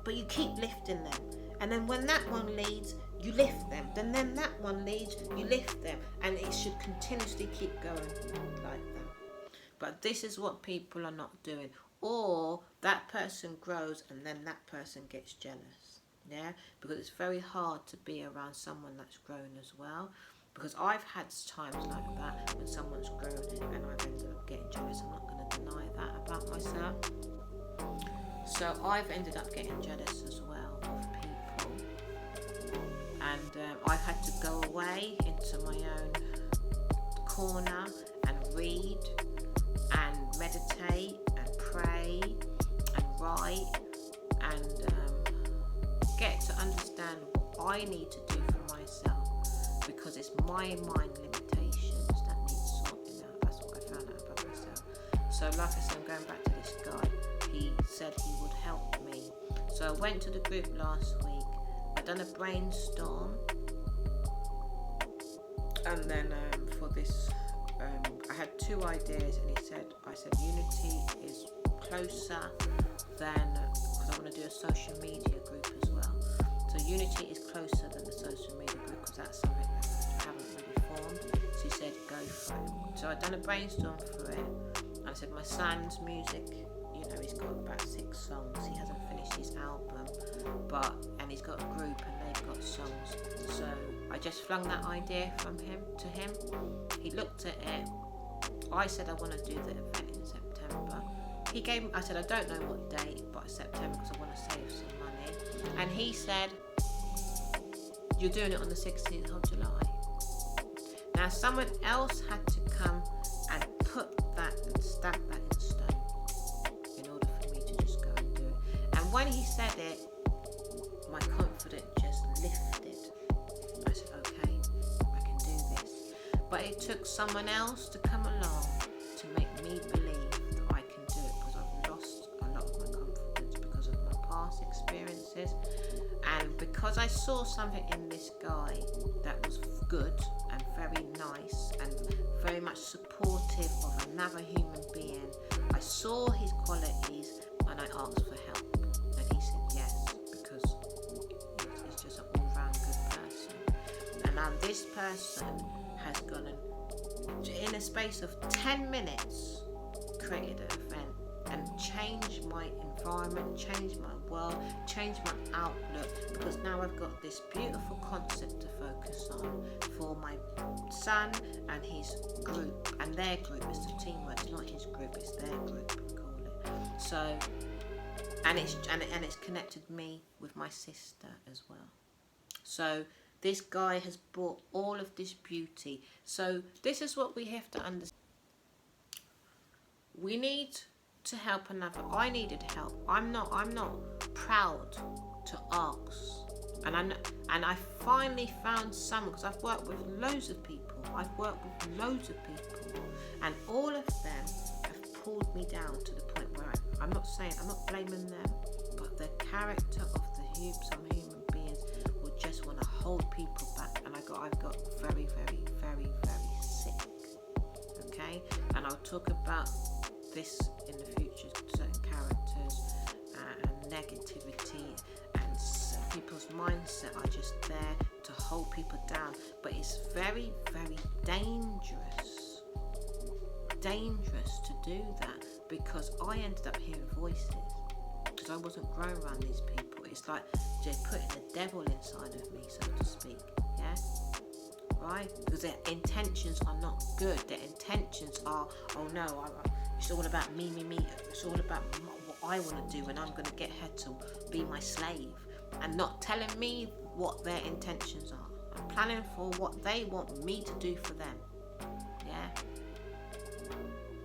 but you keep lifting them. And then when that one leads, you lift them. Then that one leads, you lift them. And it should continuously keep going like that. But this is what people are not doing. Or that person grows and then that person gets jealous. Because it's very hard to be around someone that's grown as well. Because I've had times like that when someone's grown and I've ended up getting jealous. I'm not going to deny that about myself. So I've ended up getting jealous as well of people. And I've had to go away into my own corner and read and meditate and pray and write and get to understand what I need to do for myself, because it's my mind limitations that need sorting out. That's what I found out about myself. So like I said, I'm going back to this guy. He said he would help me. So I went to the group last week. I done a brainstorm, and then for this, I had two ideas, and I said unity is closer than, because I want to do a social media group as well. So unity is closer than the social media group, because that's something that I haven't really formed. So he said go for it. So I done a brainstorm for it. I said my son's music, he's got about 6 songs. He hasn't finished his album, and he's got a group and they've got songs. So I just flung that idea to him. He looked at it. I said I want to do the event in September. I said I don't know what date, but September, because I want to save some money. And he said, you're doing it on the 16th of July. Now someone else had to come and put that and stamp that in stone in order for me to just go and do it. And when he said it, my confidence just lifted. I said, okay, I can do this. But it took someone else to come along to make me believe that I can do it, because I've lost a lot of my confidence because of my past experiences, and because I saw something in this guy that was good and very nice and very much supportive of another human being. I saw his qualities and I asked for help, and he said yes, because he's just an all-round good person. And this person has gone and, in a space of 10 minutes, created an event and changed my environment, changed my world, changed my outlook, because now I've got this beautiful concept to focus on for my son and his group, and their group. It's the teamwork, it's not his group, it's their group, we call it. So, and it's connected me with my sister as well. So this guy has brought all of this beauty. So this is what we have to understand. We need to help another. I needed help. I'm not proud to ask. And I finally found someone, because I've worked with loads of people. And all of them have pulled me down to the point where I'm not blaming them, but the character of some human beings will just want to hold people back. And I've got very, very, very, very sick. Okay? And I'll talk about this in the future, certain characters and negativity, and people's mindset are just there to hold people down. But it's very, very dangerous to do that, because I ended up hearing voices, because I wasn't grown around these people. It's like they're putting the devil inside of me, so to speak. Yeah, right? Because their intentions are not good. Their intentions are, oh no, it's all about me. It's all about what I want to do, and I'm going to get her to be my slave, and not telling me what their intentions are. I'm planning for what they want me to do for them. Yeah,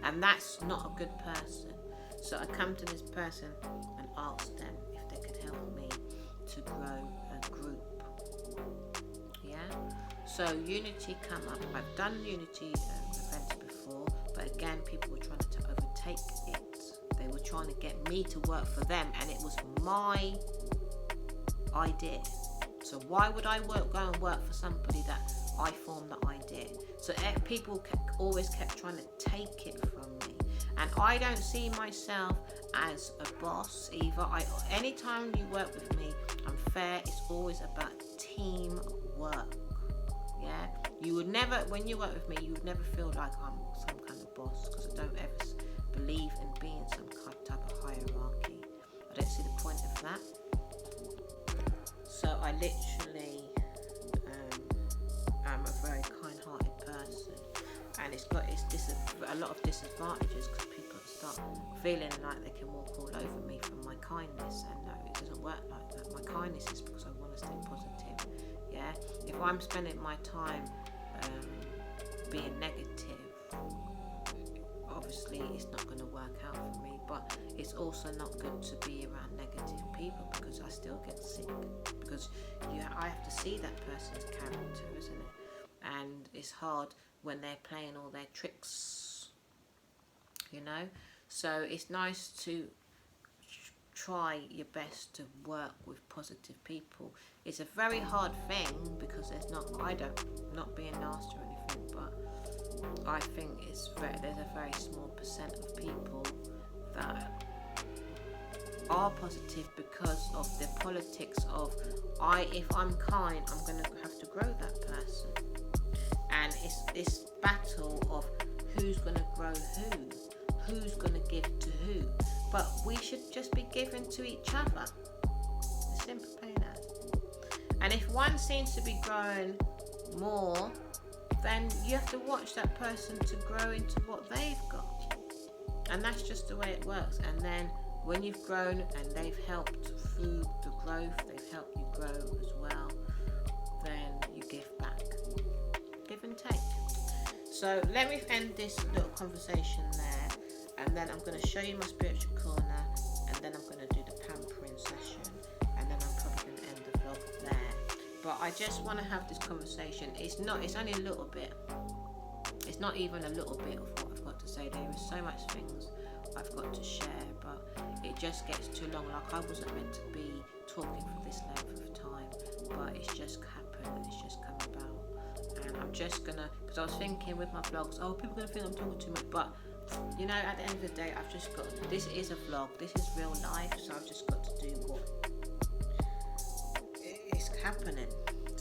and that's not a good person. So I come to this person and ask them if they could help me to grow a group. Yeah. So Unity come up. I've done Unity events before, but again, people were trying to overtake it. They were trying to get me to work for them, and it was my idea. So why would I go and work for somebody that I formed the idea? So people always kept trying to take it from me. And I don't see myself as a boss either. Anytime you work with me, I'm fair. It's always about teamwork. Yeah? You would never, when you work with me, you would never feel like I'm some kind of boss, because I don't ever believe in being some type of hierarchy. I don't see the point of that. So I literally am a very kind-hearted person. And it's got a lot of disadvantages, because people start feeling like they can walk all over me from my kindness, and no, it doesn't work like that. My kindness is because I want to stay positive. Yeah, if I'm spending my time being negative, obviously it's not going to work out for me. But it's also not good to be around negative people, because I still get sick, because I have to see that person's character, isn't it? And it's hard when they're playing all their tricks, you know. So it's nice to try your best to work with positive people. It's a very hard thing, because not being nasty or anything, but I think there's a very small percent of people that are positive, because of the politics of if I'm kind, I'm going to have to grow that person. And it's this battle of who's going to grow who's going to give to who. But we should just be giving to each other. It's simple plain as. And if one seems to be growing more, then you have to watch that person to grow into what they've got. And that's just the way it works. And then when you've grown and they've helped through the growth, they've helped you grow as well, then you give back. Give and take. So let me end this little conversation there, and then I'm going to show you my spiritual corner, and then I'm going to do the pampering session, and then I'm probably going to end the vlog there. But I just want to have this conversation. It's only a little bit. It's not even a little bit of what I've got to say. There is so much things I've got to share, but it just gets too long. Like, I wasn't meant to be talking for this length of time, but it's just happened, and it's just come about. And I'm just gonna, because I was thinking with my vlogs, people are gonna think I'm talking too much, but you know, at the end of the day, I've just got, this is a vlog, this is real life, so I've just got to do what is happening.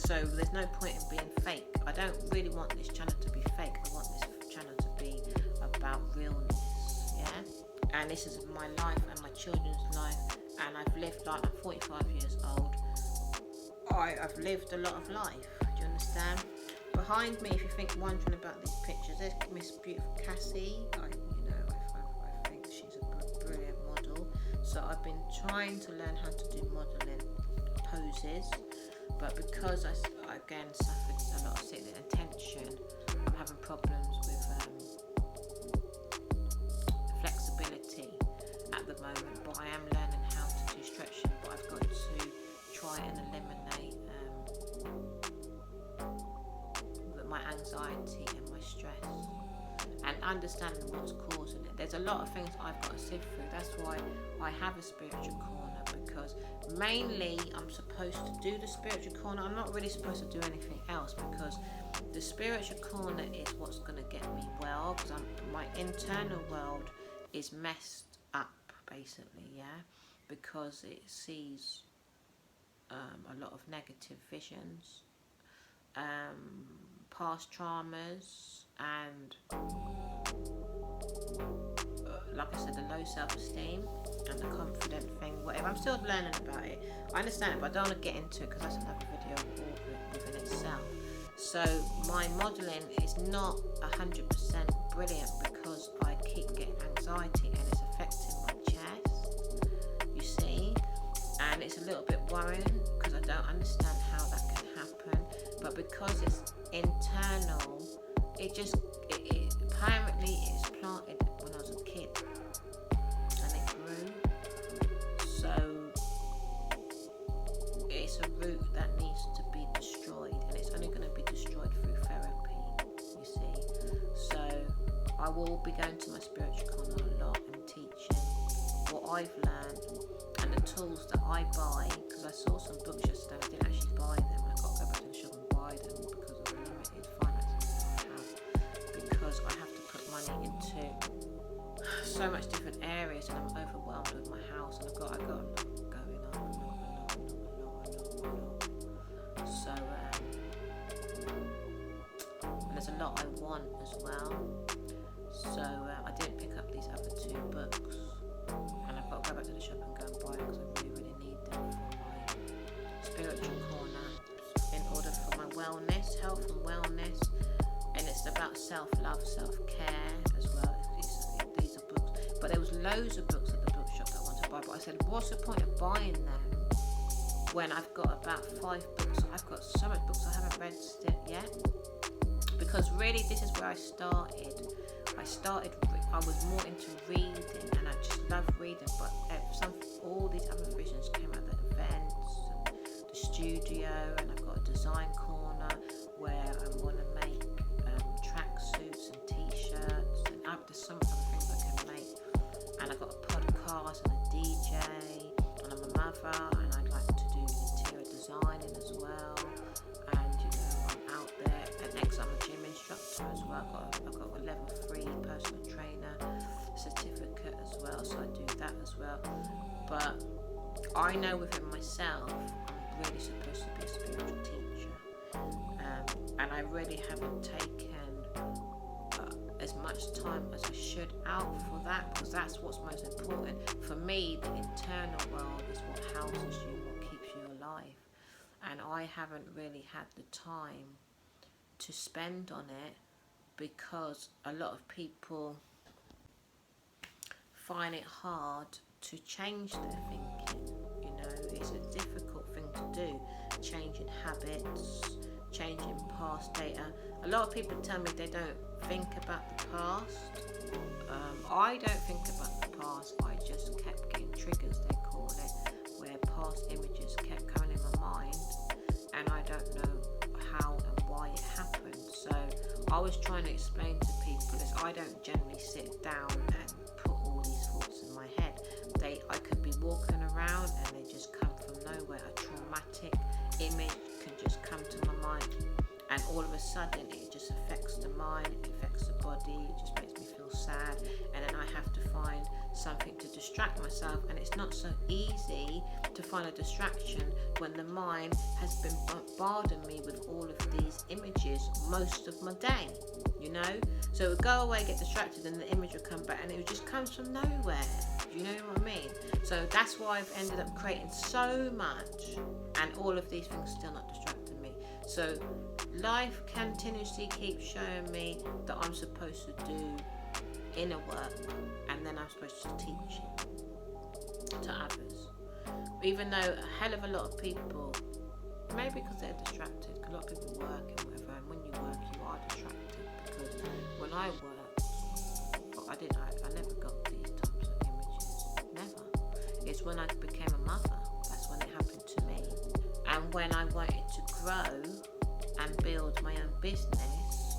So there's no point in being fake. I don't really want this channel to be fake. I want this channel to be about realness, yeah? And this is my life and my children's life, and I've lived, like, I'm 45 years old. I've lived a lot of life, do you understand? Behind me, if you think wondering about these pictures, there's Miss Beautiful Cassie. I think she's a brilliant model. So I've been trying to learn how to do modelling poses, but because I again suffered a lot of sickness and tension, I'm having problems with flexibility at the moment. But I am learning how to do stretching, but I've got to try and eliminate my anxiety and my stress, and understanding what's causing it. There's a lot of things I've got to sift through. That's why I have a spiritual corner, because mainly I'm supposed to do the spiritual corner. I'm not really supposed to do anything else, because the spiritual corner is what's going to get me well, because my internal world is messed up, basically, yeah, because it sees a lot of negative visions, past traumas, and like I said, the low self-esteem and the confident thing, whatever. I'm still learning about it. I understand it, but I don't want to get into it because that's another video all within itself. So my modelling is not 100% brilliant because I keep getting anxiety and it's affecting my chest, you see, and it's a little bit worrying because I don't understand how that can happen. But because it's internal, it apparently it's planted when I was a kid and it grew. So it's a root that needs to be destroyed, and it's only going to be destroyed through therapy, you see. So I will be going to my spiritual corner a lot and teaching what I've learned and the tools that I buy, because I saw some books yesterday, I didn't actually buy them. I got to go back to the shop and buy them because of the limited finances I have, because I have to put money into so much different areas and I'm overwhelmed with my house, and I've got a lot going on, a lot. So and there's a lot I want as well. So I didn't pick up these other two books, and I've got to go back to the shop and go and buy them because I really need them for my spiritual corner, in order for my wellness, health and wellness. And it's about self-love, self-care as well. These are books, but there was loads of books at the bookshop that I wanted to buy, but I said, what's the point of buying them when I've got about 5 books? I've got so much books I haven't read yet, because really this is where I started. I was more into reading, and I just love reading, but all these other visions came out, the events and the studio, and I've got a design corner where I want to make tracksuits and t-shirts, and there's so much other things I can make, and I've got a podcast and a DJ, and I'm a mother, and I'd like to do interior designing as well, and I'm out there, and next I'm a gym instructor as well. I've got a level 3 personal trainer certificate as well, so I do that as well. But I know within myself I'm really supposed to be a spiritual teacher, and I really haven't taken as much time as I should out for that, because that's what's most important. For me, the internal world is what houses you, what keeps you alive, and I haven't really had the time to spend on it, because a lot of people find it hard to change their thinking. It's a difficult thing to do, changing habits, changing past data. A lot of people tell me they don't think about the past. I don't think about the past. I just kept getting triggers, they call it, where past images kept coming in my mind, and I don't know how and why it happened. So I was trying to explain to people is I don't generally sit down and put all these thoughts in my head. I could be walking around and they just come from nowhere. A traumatic image can just come to my mind, and all of a sudden it just affects the mind, it affects the body, it just makes me feel sad, and then I have to find something to distract myself, and it's not so easy to find a distraction when the mind has been bombarding me with all of these images most of my day, you know. So it would go away, get distracted, and the image would come back, and it just comes from nowhere. Do you know what I mean? So that's why I've ended up creating so much, and all of these things still not distracting me. So life continuously keeps showing me that I'm supposed to do inner work, and then I'm supposed to teach it to others. Even though a hell of a lot of people, maybe because they're distracted, a lot of people work and whatever, and when you work you are distracted, because when I worked, I never got these types of images, never. It's when I became a mother, that's when it happened to me. And when I wanted to grow and build my own business,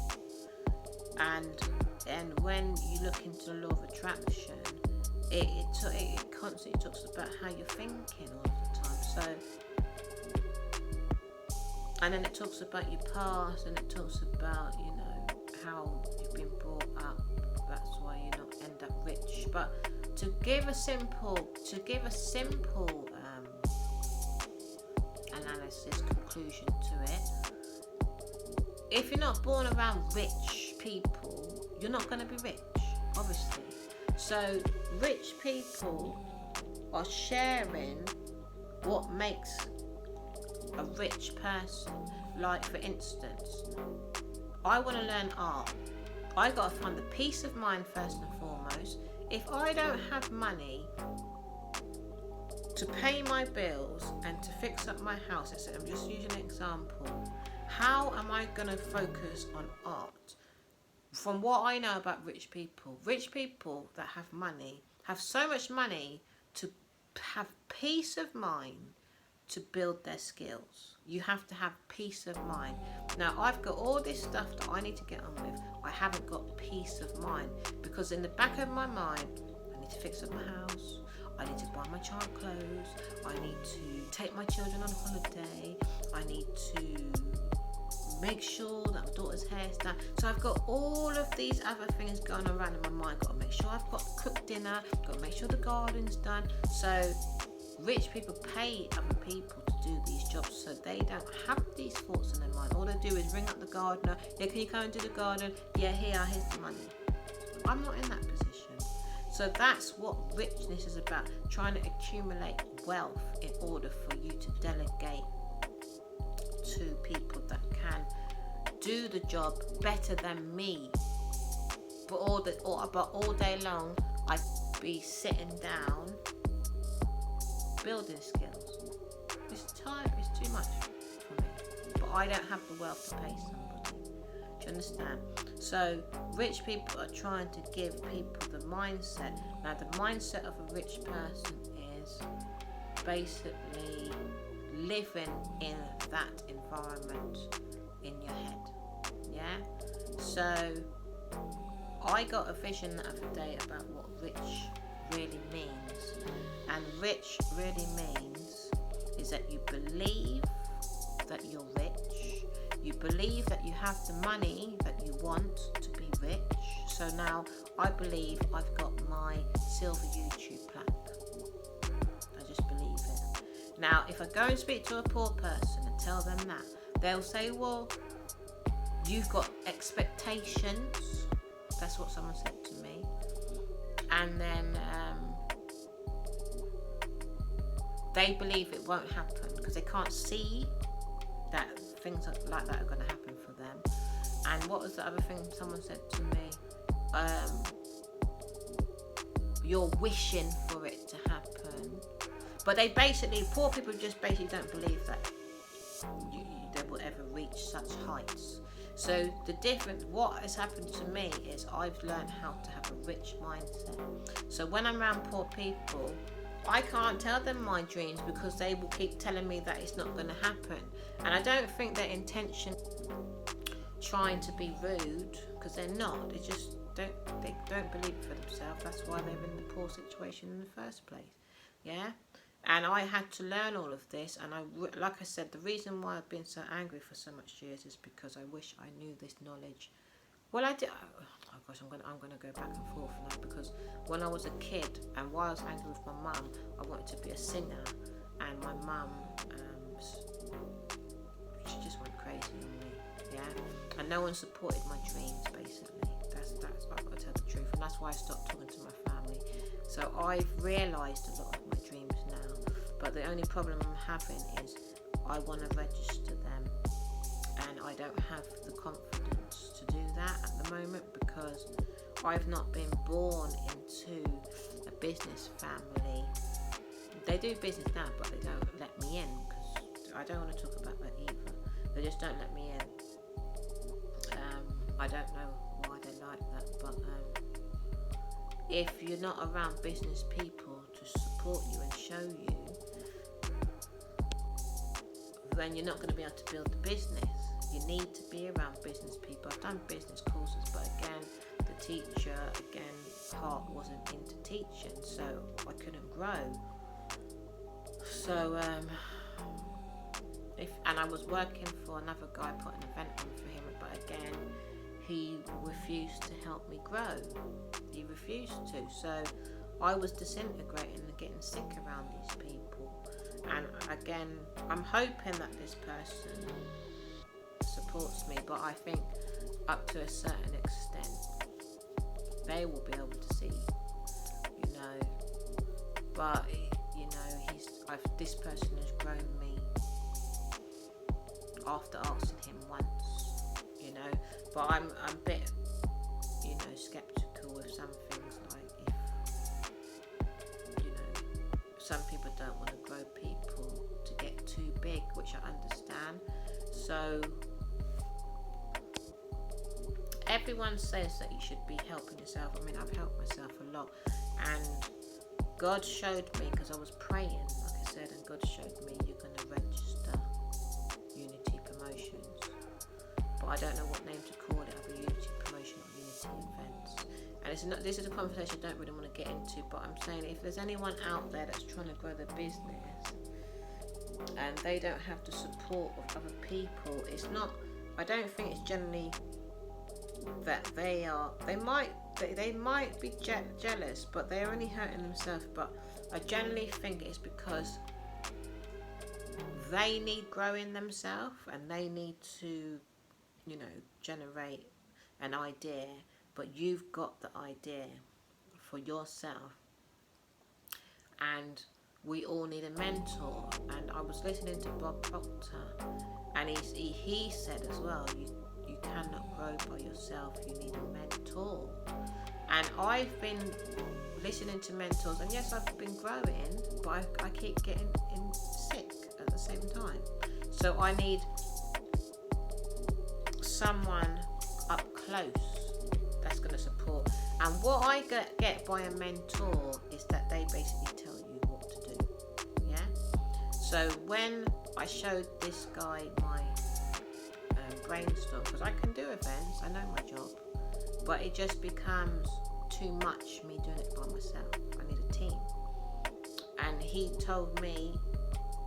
and when you look into the law of attraction, it constantly talks about how you're thinking all of the time. So, and then it talks about your past, and it talks about, you know, how you've been brought up. That's why you don't end up rich. But to give a simple analysis conclusion to it, if you're not born around rich people, you're not going to be rich, obviously. So rich people are sharing what makes a rich person. Like, for instance, I want to learn art. I got to find the peace of mind first and foremost. If I don't have money to pay my bills and to fix up my house, I'm just using an example, how am I going to focus on art? From what I know about rich people that have money have so much money to have peace of mind to build their skills. You have to have peace of mind. Now, I've got all this stuff that I need to get on with. I haven't got peace of mind, because in the back of my mind, I need to fix up my house, I need to buy my child clothes, I need to take my children on holiday, I need to make sure that my daughter's hair is done. So I've got all of these other things going around in my mind. Got to make sure I've got cooked dinner, got to make sure the garden's done. So rich people pay other people to do these jobs, so they don't have these thoughts in their mind. All they do is ring up the gardener. Yeah, can you come and do the garden? Yeah, here's the money. I'm not in that position. So that's what richness is about, trying to accumulate wealth in order for you to delegate to people that can do the job better than me. But all day long I'd be sitting down building skills. It's too much for me. But I don't have the wealth to pay somebody. Do you understand? So rich people are trying to give people the mindset. Now, the mindset of a rich person is basically living in that environment in your head. Yeah? So I got a vision the other day about what rich really means. And rich really means is that you believe that you're rich. You believe that you have the money that you want to be rich. So now I believe I've got my silver YouTube plaque. I just believe it. Now, if I go and speak to a poor person and tell them that, they'll say, well, you've got expectations. That's what someone said to me. And then they believe it won't happen because they can't see that things like that are going to happen for them. And what was the other thing someone said to me? You're wishing for it to happen. But poor people just basically don't believe that they will ever reach such heights. So what has happened to me is I've learned how to have a rich mindset. So when I'm around poor people, I can't tell them my dreams because they will keep telling me that it's not going to happen. And I don't think their intention trying to be rude, because they're not. They just don't believe it for themselves. That's why they're in the poor situation in the first place. Yeah. And I had to learn all of this, and like I said, the reason why I've been so angry for so much years is because I wish I knew this knowledge. Well, I oh gosh, I'm gonna go back and forth now, because when I was a kid and while I was angry with my mum, I wanted to be a singer, and my mum, she just went crazy on me, yeah, and no one supported my dreams. Basically, that's I've got to tell the truth, and that's why I stopped talking to my family. So I've realised a lot of my dreams now, but the only problem I'm having is I want to register them, and I don't have the confidence to do that at the moment, because I've not been born into a business family. They do business now, but they don't let me in, because I don't want to talk about that either. They just don't let me in. I don't know why they like that, but if you're not around business people to support you and show you, then you're not going to be able to build the business. You need to be around business people. I've done business courses, but again, the teacher, heart wasn't into teaching, so I couldn't grow. So, and I was working for another guy, put an event on for him, but again, he refused to help me grow. He refused to. So I was disintegrating and getting sick around these people. And again, I'm hoping that this person supports me, but I think up to a certain extent, they will be able to see, you know. But you know, this person has grown me after asking him once, you know. But I'm a bit, you know, skeptical with some things, like if, you know, some people don't want to grow people to get too big, which I understand. So everyone says that you should be helping yourself. I mean, I've helped myself a lot, and God showed me, because I was praying, like I said, and God showed me, you're going to register Unity Promotions, but I don't know what name to call it, either Unity Promotion or Unity Events. And it's not, this is a conversation I don't really want to get into, but I'm saying if there's anyone out there that's trying to grow their business and they don't have the support of other people, it's not, I don't think it's generally that they might be jealous, but they're only hurting themselves. But I generally think it's because they need growing themselves, and they need to, you know, generate an idea, but you've got the idea for yourself, and we all need a mentor. And I was listening to Bob Proctor, and he said as well, you cannot grow by yourself, you need a mentor. And I've been listening to mentors, and yes, I've been growing, but I keep getting sick at the same time. So I need someone up close that's going to support. And what I get by a mentor is that they basically tell you what to do. Yeah. So when I showed this guy my brainstorm, because I can do events, I know my job, but it just becomes too much me doing it by myself. I need a team. And he told me,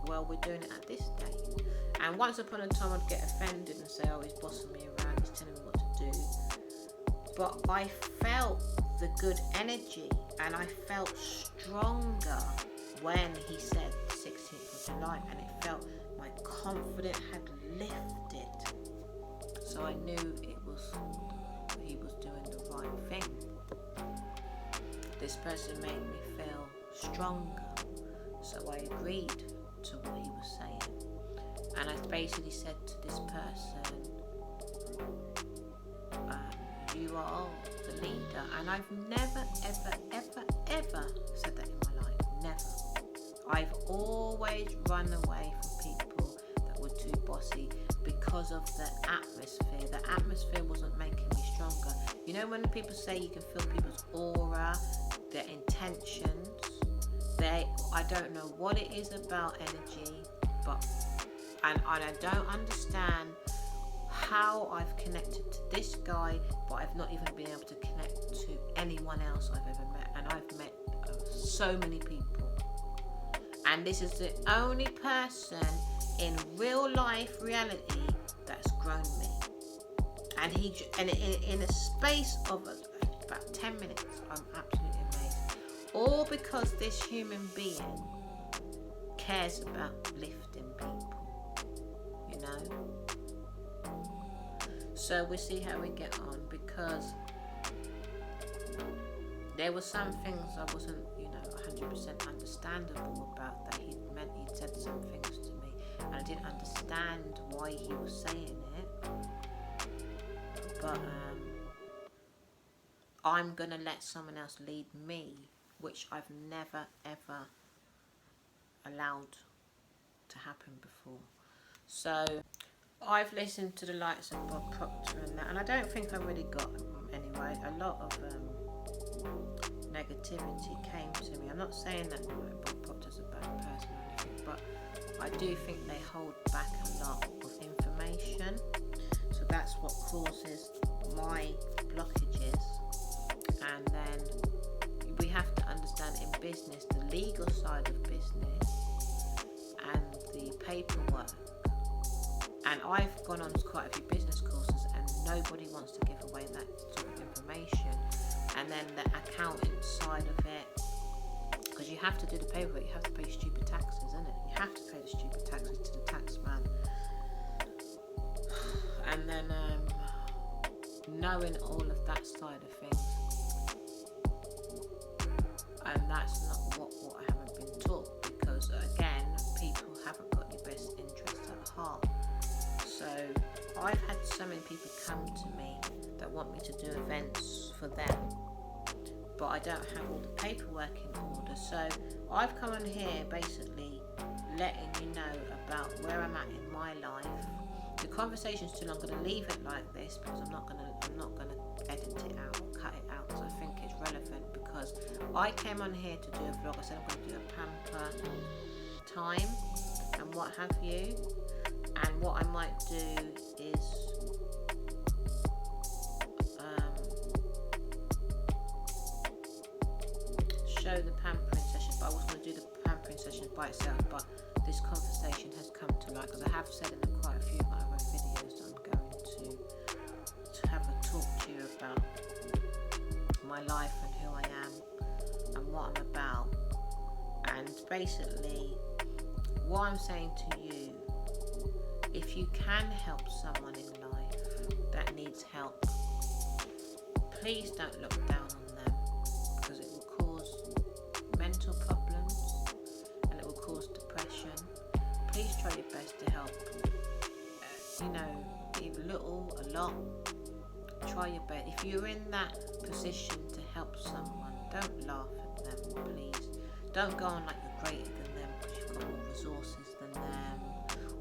well, we're doing it at this date. And once upon a time I'd get offended and say, oh, he's bossing me around, he's telling me what to do. But I felt the good energy, and I felt stronger when he said 16th of July, and it felt my confidence had lifted. So I knew he was doing the right thing. This person made me feel stronger, so I agreed to what he was saying. And I basically said to this person, you are the leader. And I've never, ever, ever, ever said that in my life. Never. I've always run away from people that were too bossy, because of the atmosphere. The atmosphere wasn't making me stronger. You know, when people say you can feel people's aura, their intentions, I don't know what it is about energy, but and I don't understand how I've connected to this guy, but I've not even been able to connect to anyone else I've ever met. And I've met so many people, and this is the only person in real life reality that's grown me. And in a space of about 10 minutes, I'm absolutely amazed. All because this human being cares about lifting people, you know. So we see how we get on, because there were some things I wasn't, 100% understandable about that he'd said some things to me, and I didn't understand why he was saying it. But I'm gonna let someone else lead me, which I've never ever allowed to happen before. So I've listened to the likes of Bob Proctor and that, and I don't think I really got anyway. A lot of negativity came to me. I'm not saying that Bob Proctor's a bad person or anything, but I do think they hold back a lot of information. So that's what causes my blockages. And then we have to understand in business the legal side of business and the paperwork. And I've gone on quite a few business courses, and nobody wants to give away that sort of information. And then the accounting side of it, because you have to do the paperwork, you have to pay stupid taxes, isn't it? You have to pay the stupid taxes to the tax man. And then knowing all of that side of things, and that's not what I haven't been taught, because again, people haven't got your best interests at heart. So I've had so many people come to me that want me to do events for them, but I don't have all the paperwork in order. So I've come on here basically letting you know about where I'm at in my life. The conversation's too long. I'm going to leave it like this because I'm not going to edit it out or cut it out, because I think it's relevant. Because I came on here to do a vlog. I said I'm going to do a pamper time and what have you. And what I might do is show the pampering session, but I was going to do the pampering session by itself. But this conversation has come to light, because I have said in quite a few of my other videos that I'm going to have a talk to you about my life and who I am and what I'm about. And basically, what I'm saying to you, if you can help someone in life that needs help, please don't look down on them, because it will cause mental problems and it will cause depression. Please try your best to help, either little, a lot. Try your best. If you're in that position to help someone, don't laugh at them, please. Don't go on like you're greater than them because you've got more resources than them,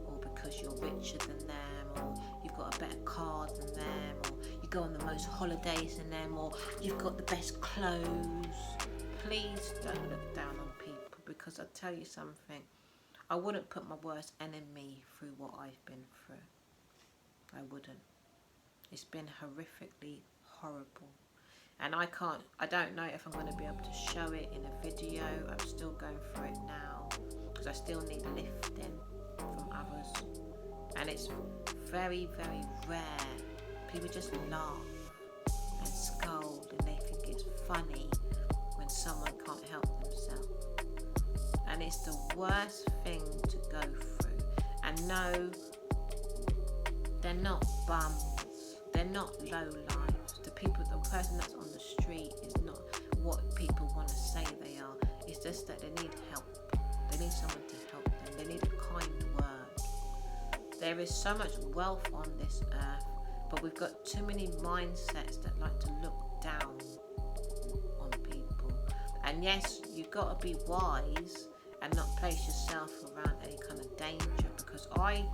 or because you're richer than them, or you've got a better car than them, or you go on the most holidays than them, or you've got the best clothes. Please don't look down on people, because I'll tell you something, I wouldn't put my worst enemy through what I've been through. I wouldn't. It's been horrifically horrible. And I don't know if I'm going to be able to show it in a video. I'm still going through it now, because I still need lifting from others. And it's very, very rare. People just laugh and scold, and they think it's funny when someone can't help themselves. And it's the worst thing to go through. And no, they're not bums. They're not low lives. The person that's on the street is not what people want to say they are. It's just that they need help. They need someone to help them. They need a kind word. There is so much wealth on this earth, but we've got too many mindsets that like to look down on people. And yes, you've got to be wise and not place yourself around any kind of danger, because I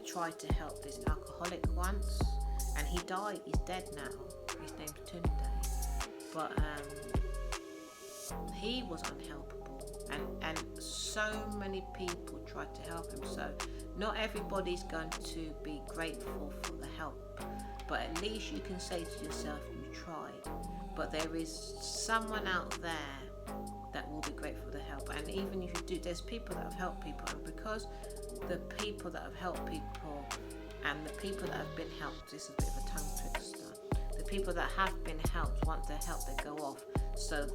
tried to help this alcoholic once, and he died. He's dead now. His name's Tunde. But he was unhelpable, and so many people tried to help him. So not everybody's going to be grateful for the help, but at least you can say to yourself, you tried. But there is someone out there that will be grateful for the help. And even if you do, there's people that have helped people, and because the people that have helped people And the people that have been helped, this is a bit of a tongue twister, the people that have been helped, once they're helped, they go off. So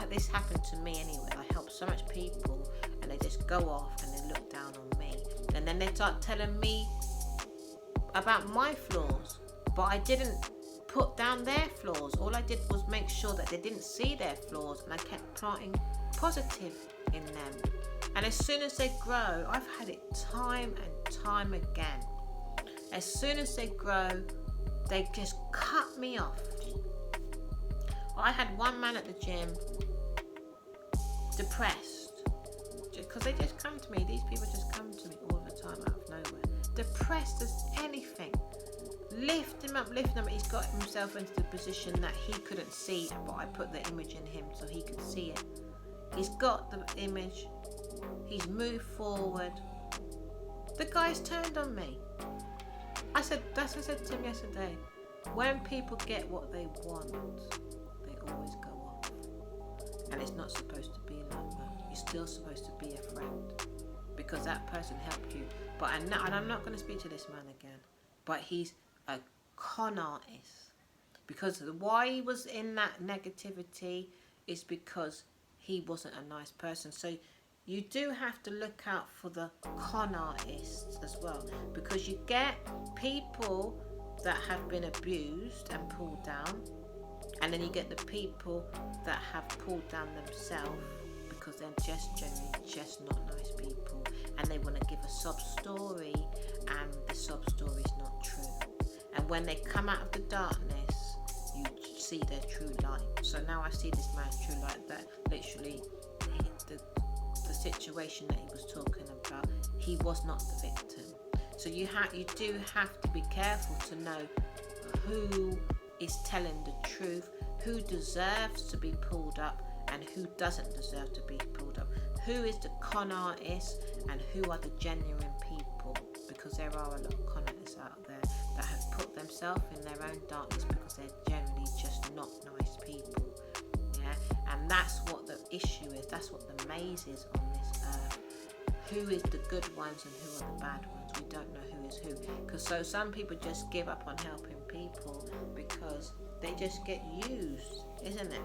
this happened to me anyway. I helped so much people and they just go off and they look down on me. And then they start telling me about my flaws. But I didn't put down their flaws. All I did was make sure that they didn't see their flaws, and I kept planting positive in them. And as soon as they grow, I've had it time and time again. As soon as they grow, they just cut me off. I had one man at the gym, depressed, because they just come to me. These people just come to me all the time out of nowhere. Depressed as anything. Lift him up. He's got himself into the position that he couldn't see, but I put the image in him so he could see it. He's got the image. He's moved forward. The guy's turned on me. That's what I said to him yesterday. When people get what they want, they always go off. And it's not supposed to be like that. You're still supposed to be a friend because that person helped you. And I'm not going to speak to this man again. But he's a con artist. Because why he was in that negativity is because he wasn't a nice person. So you do have to look out for the con artists as well, because you get people that have been abused and pulled down, and then you get the people that have pulled down themselves because they're just generally just not nice people, and they want to give a sob story, and the sob story is not true. And when they come out of the darkness, you see their true light. So now I see this man's true light, that literally the situation that he was talking about, he was not the victim. So you do have to be careful to know who is telling the truth, who deserves to be pulled up and who doesn't deserve to be pulled up, who is the con artist and who are the genuine people, because there are a lot of con artists out there that have put themselves in their own darkness because they're generally just not nice people. And that's what the issue is. That's what the maze is on this earth. Who is the good ones and who are the bad ones? We don't know who is who. Because some people just give up on helping people because they just get used, isn't it?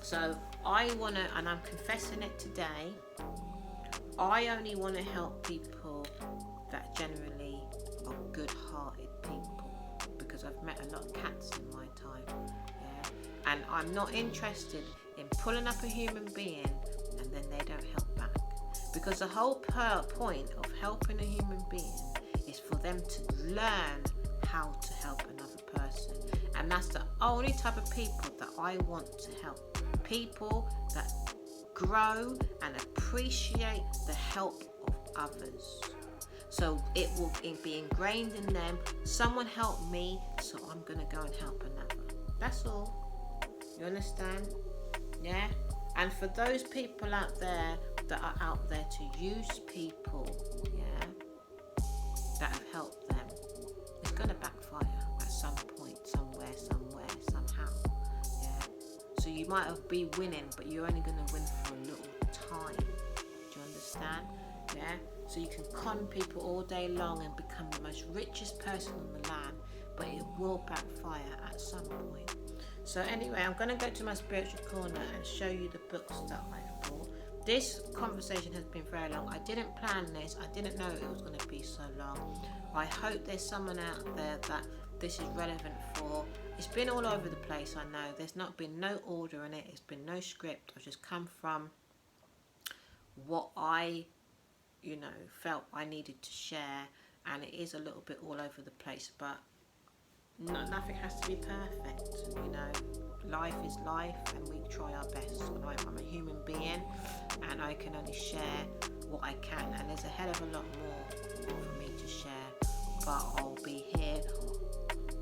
So I want to, and I'm confessing it today, I only want to help people that generally are good-hearted people, because I've met a lot of cats in my time. And I'm not interested in pulling up a human being and then they don't help back. Because the whole point of helping a human being is for them to learn how to help another person. And that's the only type of people that I want to help. People that grow and appreciate the help of others. So it will be ingrained in them. Someone helped me, so I'm going to go and help another. That's all. You understand? Yeah? And for those people out there that are out there to use people, yeah, that have helped them, it's going to backfire at some point, somewhere, somehow. Yeah? So you might be winning, but you're only going to win for a little time. Do you understand? Yeah? So you can con people all day long and become the most richest person on the land, but it will backfire at some point. So anyway, I'm going to go to my spiritual corner and show you the books that I bought. This conversation has been very long. I didn't plan this. I didn't know it was going to be so long. I hope there's someone out there that this is relevant for. It's been all over the place, I know. There's not been no order in it. It's been no script. I've just come from what I, felt I needed to share. And it is a little bit all over the place, but nothing has to be perfect, Life is life, and we try our best. I'm a human being, and I can only share what I can, and there's a hell of a lot more for me to share, but I'll be here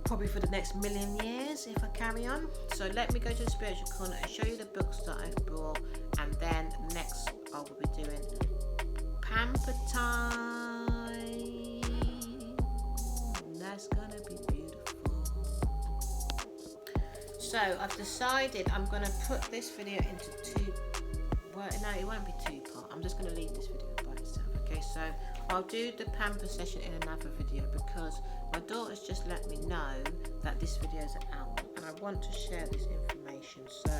probably for the next million years if I carry on. So let me go to the spiritual corner and show you the books that I've brought, and then next I will be doing pamper time. That's gonna be beautiful. So I've decided I'm going to put this video into it won't be two part. I'm just going to leave this video by itself. Okay, so I'll do the pamper session in another video because my daughter's just let me know that this video is out and I want to share this information. So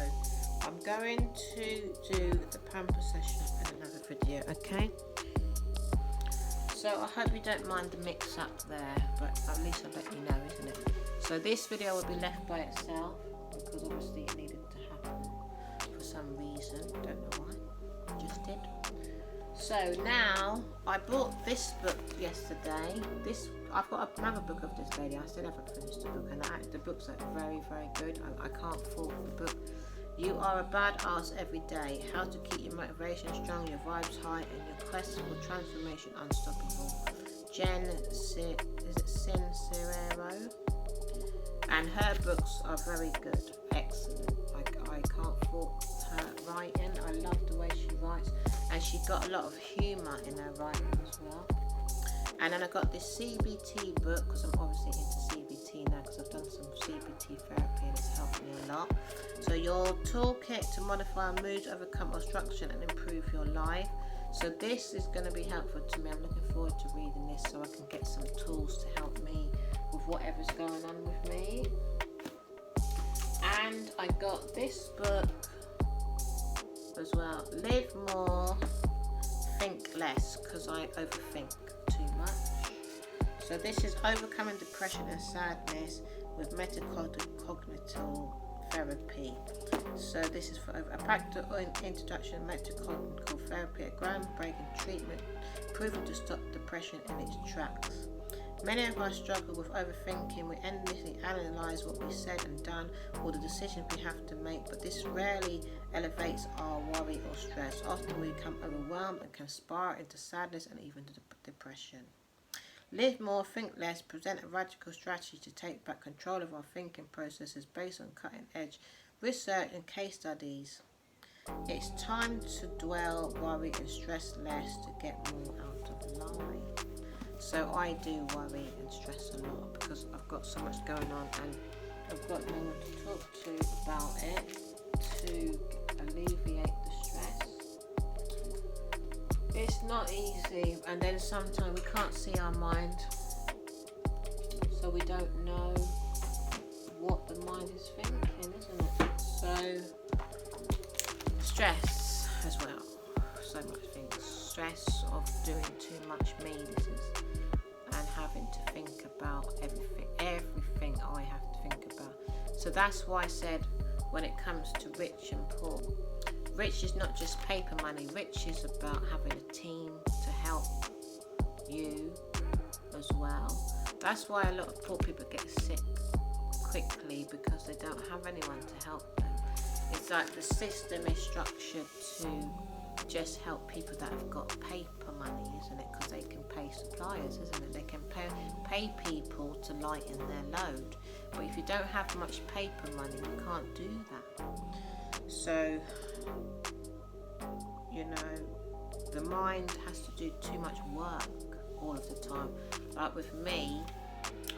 I'm going to do the pamper session in another video, okay? So I hope you don't mind the mix up there, but at least I'll let you know, isn't it? So this video will be left by itself because obviously it needed to happen for some reason. Don't know why, just did. So now I bought this book yesterday. I've got another book of this lady. I still haven't finished the book, and the books are very, very good. I can't fault the book. You are a badass every day. How to keep your motivation strong, your vibes high, and your quest for transformation unstoppable. Jen Sincero, and her books are very good, excellent. I can't fault her writing. I love the way she writes, and she got a lot of humour in her writing as well. And then I got this CBT book because I'm obviously into CBT now because I've done some CBT therapy and it's helped me a lot. So your toolkit to modify moods, overcome obstruction and improve your life. So this is going to be helpful to me. I'm looking forward to reading this so I can get some tools to help me with whatever's going on with me. And I got this book as well, Live More, Think Less, because I overthink too much. So this is Overcoming Depression and Sadness with Metacotta Cognitive Therapy. So this is for a practical introduction to metacognitive therapy, a groundbreaking treatment proven to stop depression in its tracks. Many of us struggle with overthinking. We endlessly analyze what we said and done or the decisions we have to make, but this rarely elevates our worry or stress. Often we become overwhelmed and can spiral into sadness and even depression. Live More, Think Less present a radical strategy to take back control of our thinking processes based on cutting-edge research and case studies. It's time to dwell, worry and stress less to get more out of life. So I do worry and stress a lot because I've got so much going on and I've got no one to talk to about it to alleviate the stress. It's not easy, and then sometimes we can't see our mind, so we don't know what the mind is thinking, isn't it? So stress as well, so much things. Stress of doing too much meetings and having to think about everything I have to think about. So that's why I said when it comes to rich and poor, rich is not just paper money. Rich is about having a team to help you as well. That's why a lot of poor people get sick quickly because they don't have anyone to help them. It's like the system is structured to just help people that have got paper money, isn't it? Because they can pay suppliers, isn't it? They can pay people to lighten their load. But if you don't have much paper money, you can't do that. So, you know, the mind has to do too much work all of the time. Like with me,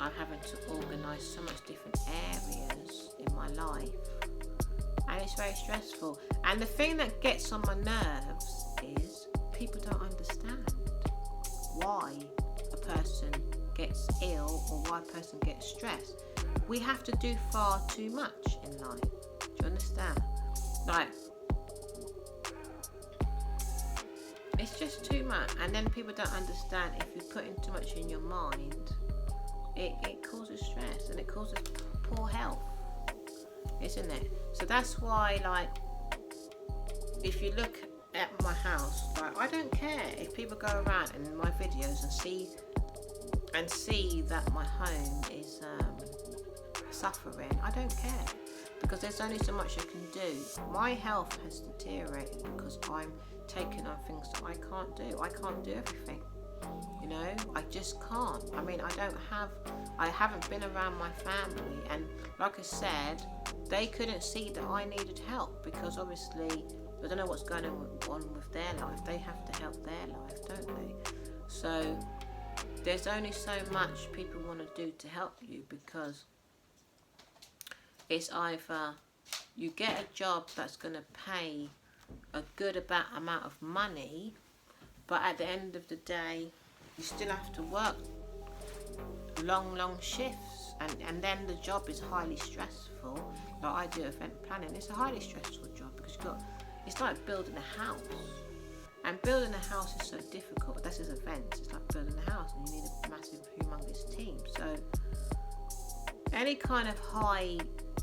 I'm having to organise so much different areas in my life. And it's very stressful. And the thing that gets on my nerves is people don't understand why a person gets ill or why a person gets stressed. We have to do far too much in life. Do you understand? Like, it's just too much. And then people don't understand if you're putting too much in your mind, it causes stress and it causes poor health, isn't it? So that's why, like, if you look at my house, like, I don't care if people go around in my videos and see that my home is suffering. I don't care because there's only so much I can do. My health has deteriorated because I'm taking on things that I can't do. I can't do everything. You know, I just can't. I mean, I haven't been around my family, and like I said, they couldn't see that I needed help because obviously they don't know what's going on with their life. They have to help their life, don't they? So there's only so much people want to do to help you because it's either you get a job that's going to pay a good amount of money, but at the end of the day, you still have to work long shifts, and then the job is highly stressful. Like I do event planning, it's a highly stressful job because it's like building a house, and building a house is so difficult. This is events, it's like building a house, and you need a massive humongous team. So any kind of high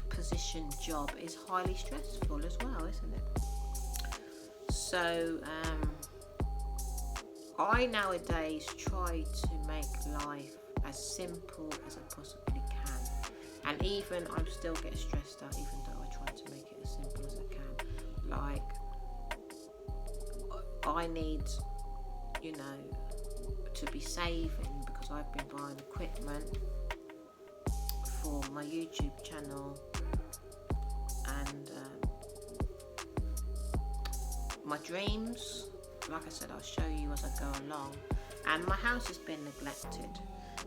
position job is highly stressful as well, isn't it? So I nowadays try to make life as simple as I possibly can, and even I still get stressed out even though I try to make it as simple as I can. Like I need, to be saving because I've been buying equipment for my YouTube channel and my dreams. Like I said, I'll show you as I go along. And my house has been neglected.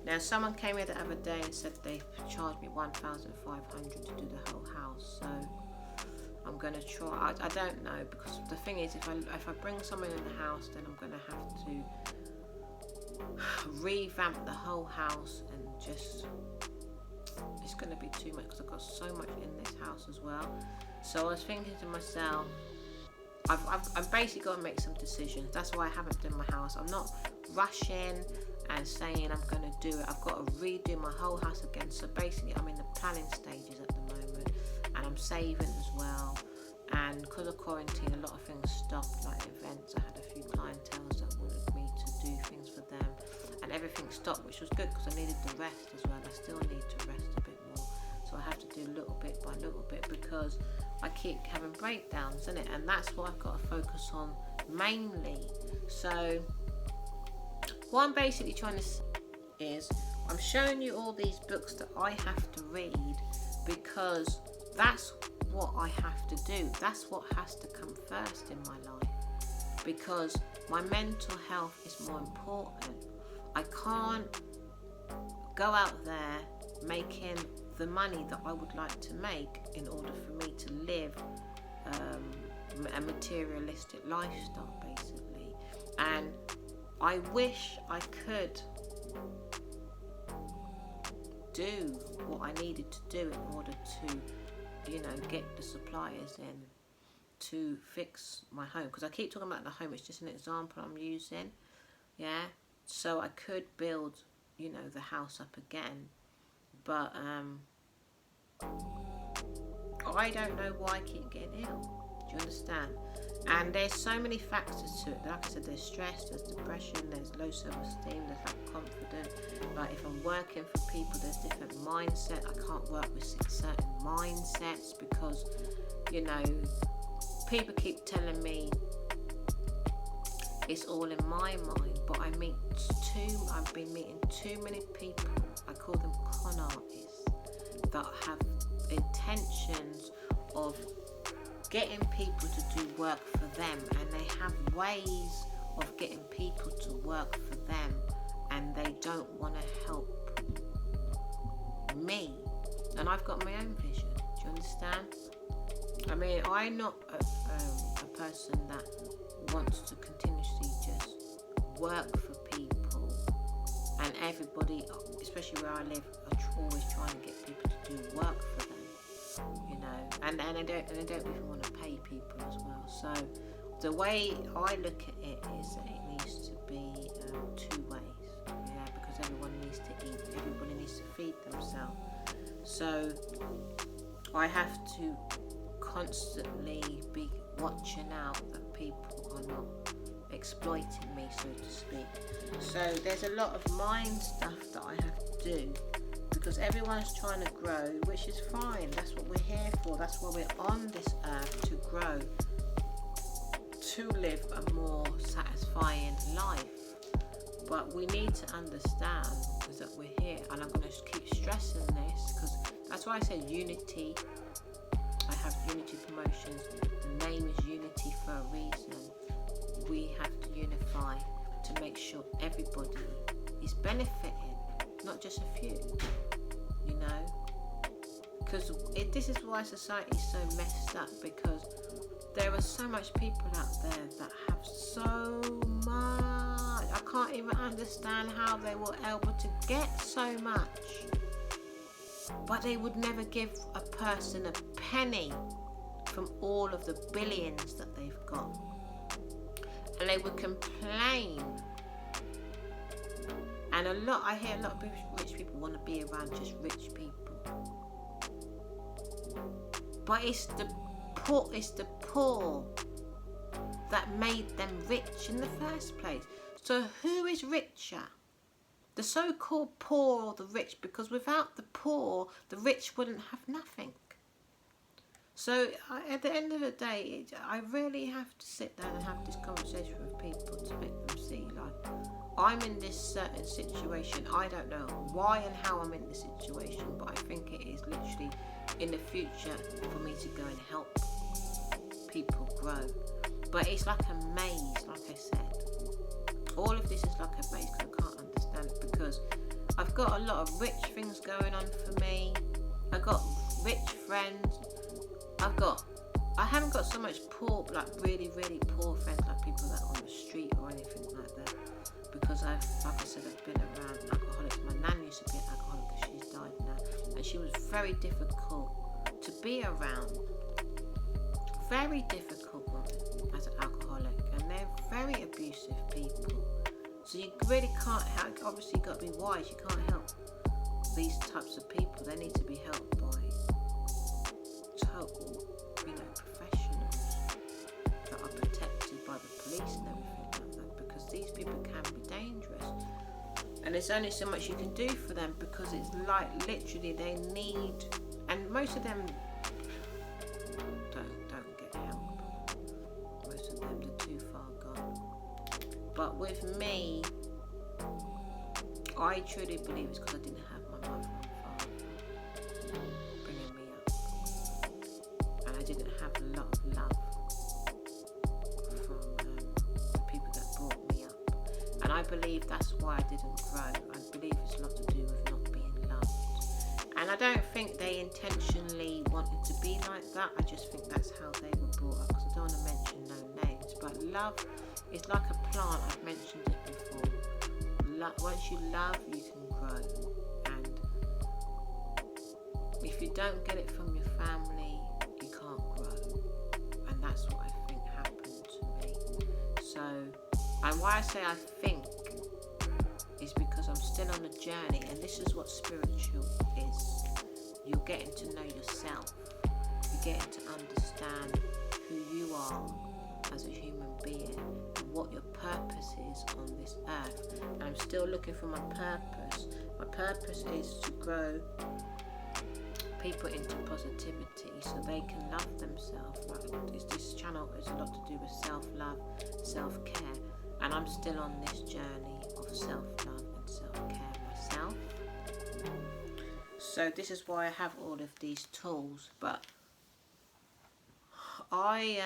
Now, someone came here the other day and said they charged me $1,500 to do the whole house. So I'm going to try. I don't know, because the thing is, if I bring someone in the house, then I'm going to have to revamp the whole house, and just it's going to be too much because I've got so much in this house as well. So I was thinking to myself, I've basically got to make some decisions. That's why I haven't done my house. I'm not rushing and saying I'm going to do it. I've got to redo my whole house again. So basically I'm in the planning stages at the moment, and I'm saving as well. And because of quarantine, a lot of things stopped, like events. I had a few clientels that wanted me to do things for them, and everything stopped, which was good because I needed the rest as well. I still need to rest a bit more. So I have to do little bit by little bit because I keep having breakdowns, isn't it? And that's what I've got to focus on mainly. So what I'm basically trying to say is I'm showing you all these books that I have to read because that's what I have to do. That's what has to come first in my life, because my mental health is more important. I can't go out there making the money that I would like to make in order for me to live a materialistic lifestyle, basically. And I wish I could do what I needed to do in order to, get the suppliers in to fix my home, because I keep talking about the home, it's just an example I'm using, so I could build, the house up again, but I don't know why I keep getting ill. Do you understand? And there's so many factors to it. Like I said, there's stress, there's depression, there's low self-esteem, there's lack of confidence. Like if I'm working for people, there's different mindset. I can't work with certain mindsets because, people keep telling me it's all in my mind. But I've been meeting too many people, I call them con artists, that have intentions of getting people to do work for them, and they have ways of getting people to work for them, and they don't want to help me, and I've got my own vision. Do you understand? I mean, I'm not a person that wants to continuously just work for people, and everybody, especially where I live, are always trying to get people to do work for them. And I don't even want to pay people as well. So the way I look at it is that it needs to be two ways, because everyone needs to eat, everybody needs to feed themselves. So I have to constantly be watching out that people are not exploiting me, so to speak. So there's a lot of mind stuff that I have to do, because everyone's trying to grow, which is fine. That's what we're here for. That's why we're on this earth, to grow, to live a more satisfying life. But we need to understand is that we're here, and I'm going to keep stressing this because that's why I say unity. I have Unity Promotions. The name is Unity for a reason. We have to unify to make sure everybody is benefiting, not just a few. Because this is why society is so messed up, because there are so much people out there that have so much. I can't even even understand how they were able to get so much. But they would never give a person a penny from all of the billions that they've got. And they would complain. And I hear a lot of rich people want to be around just rich people. But it's the poor that made them rich in the first place. So who is richer? The so-called poor or the rich? Because without the poor, the rich wouldn't have nothing. So at the end of the day, I really have to sit down and have this conversation with people to make them see, like, I'm in this certain situation. I don't know why and how I'm in this situation, but I think it is literally in the future for me to go and help people grow. But it's like a maze, like I said. All of this is like a maze because I can't understand it, because I've got a lot of rich things going on for me. I've got rich friends. I haven't got so much poor, like really, really poor friends, like people that are on the street or anything like that. Because like I said, I've been around alcoholics. My nan used to be an alcoholic because she's died now. And she was very difficult to be around. Very difficult woman as an alcoholic. And they're very abusive people. So you really can't help, obviously you've got to be wise. You can't help these types of people. They need to be helped by total, professionals that are protected by the police and everything like that, because these people can be dangerous, and there's only so much you can do for them, because it's like literally they need, and most of them don't get help. Most of them are too far gone. But with me, I truly believe it's because I didn't have my mother and father bringing me up. And I didn't have a lot of love from the people that brought me up. And I believe that's why I didn't grow. I believe it's a lot to do with not being loved. And I don't think they intentionally wanted to be like that. I just think that's how they were brought up. Because I don't want to mention no names. But love is like a plant. I've mentioned it before. Once you love, you can grow. And if you don't get it from your family, you can't grow. And that's what I think happened to me. So, and why I say I think is because I'm still on a journey, and this is what spiritual is. You're getting to know yourself. You're getting to understand who you are as a human being and what your purpose is on this earth. And I'm still looking for my purpose. My purpose is to grow people into positivity so they can love themselves. Like this channel is a lot to do with self-love, self-care, and I'm still on this journey of self-love and self-care myself. So this is why I have all of these tools. But I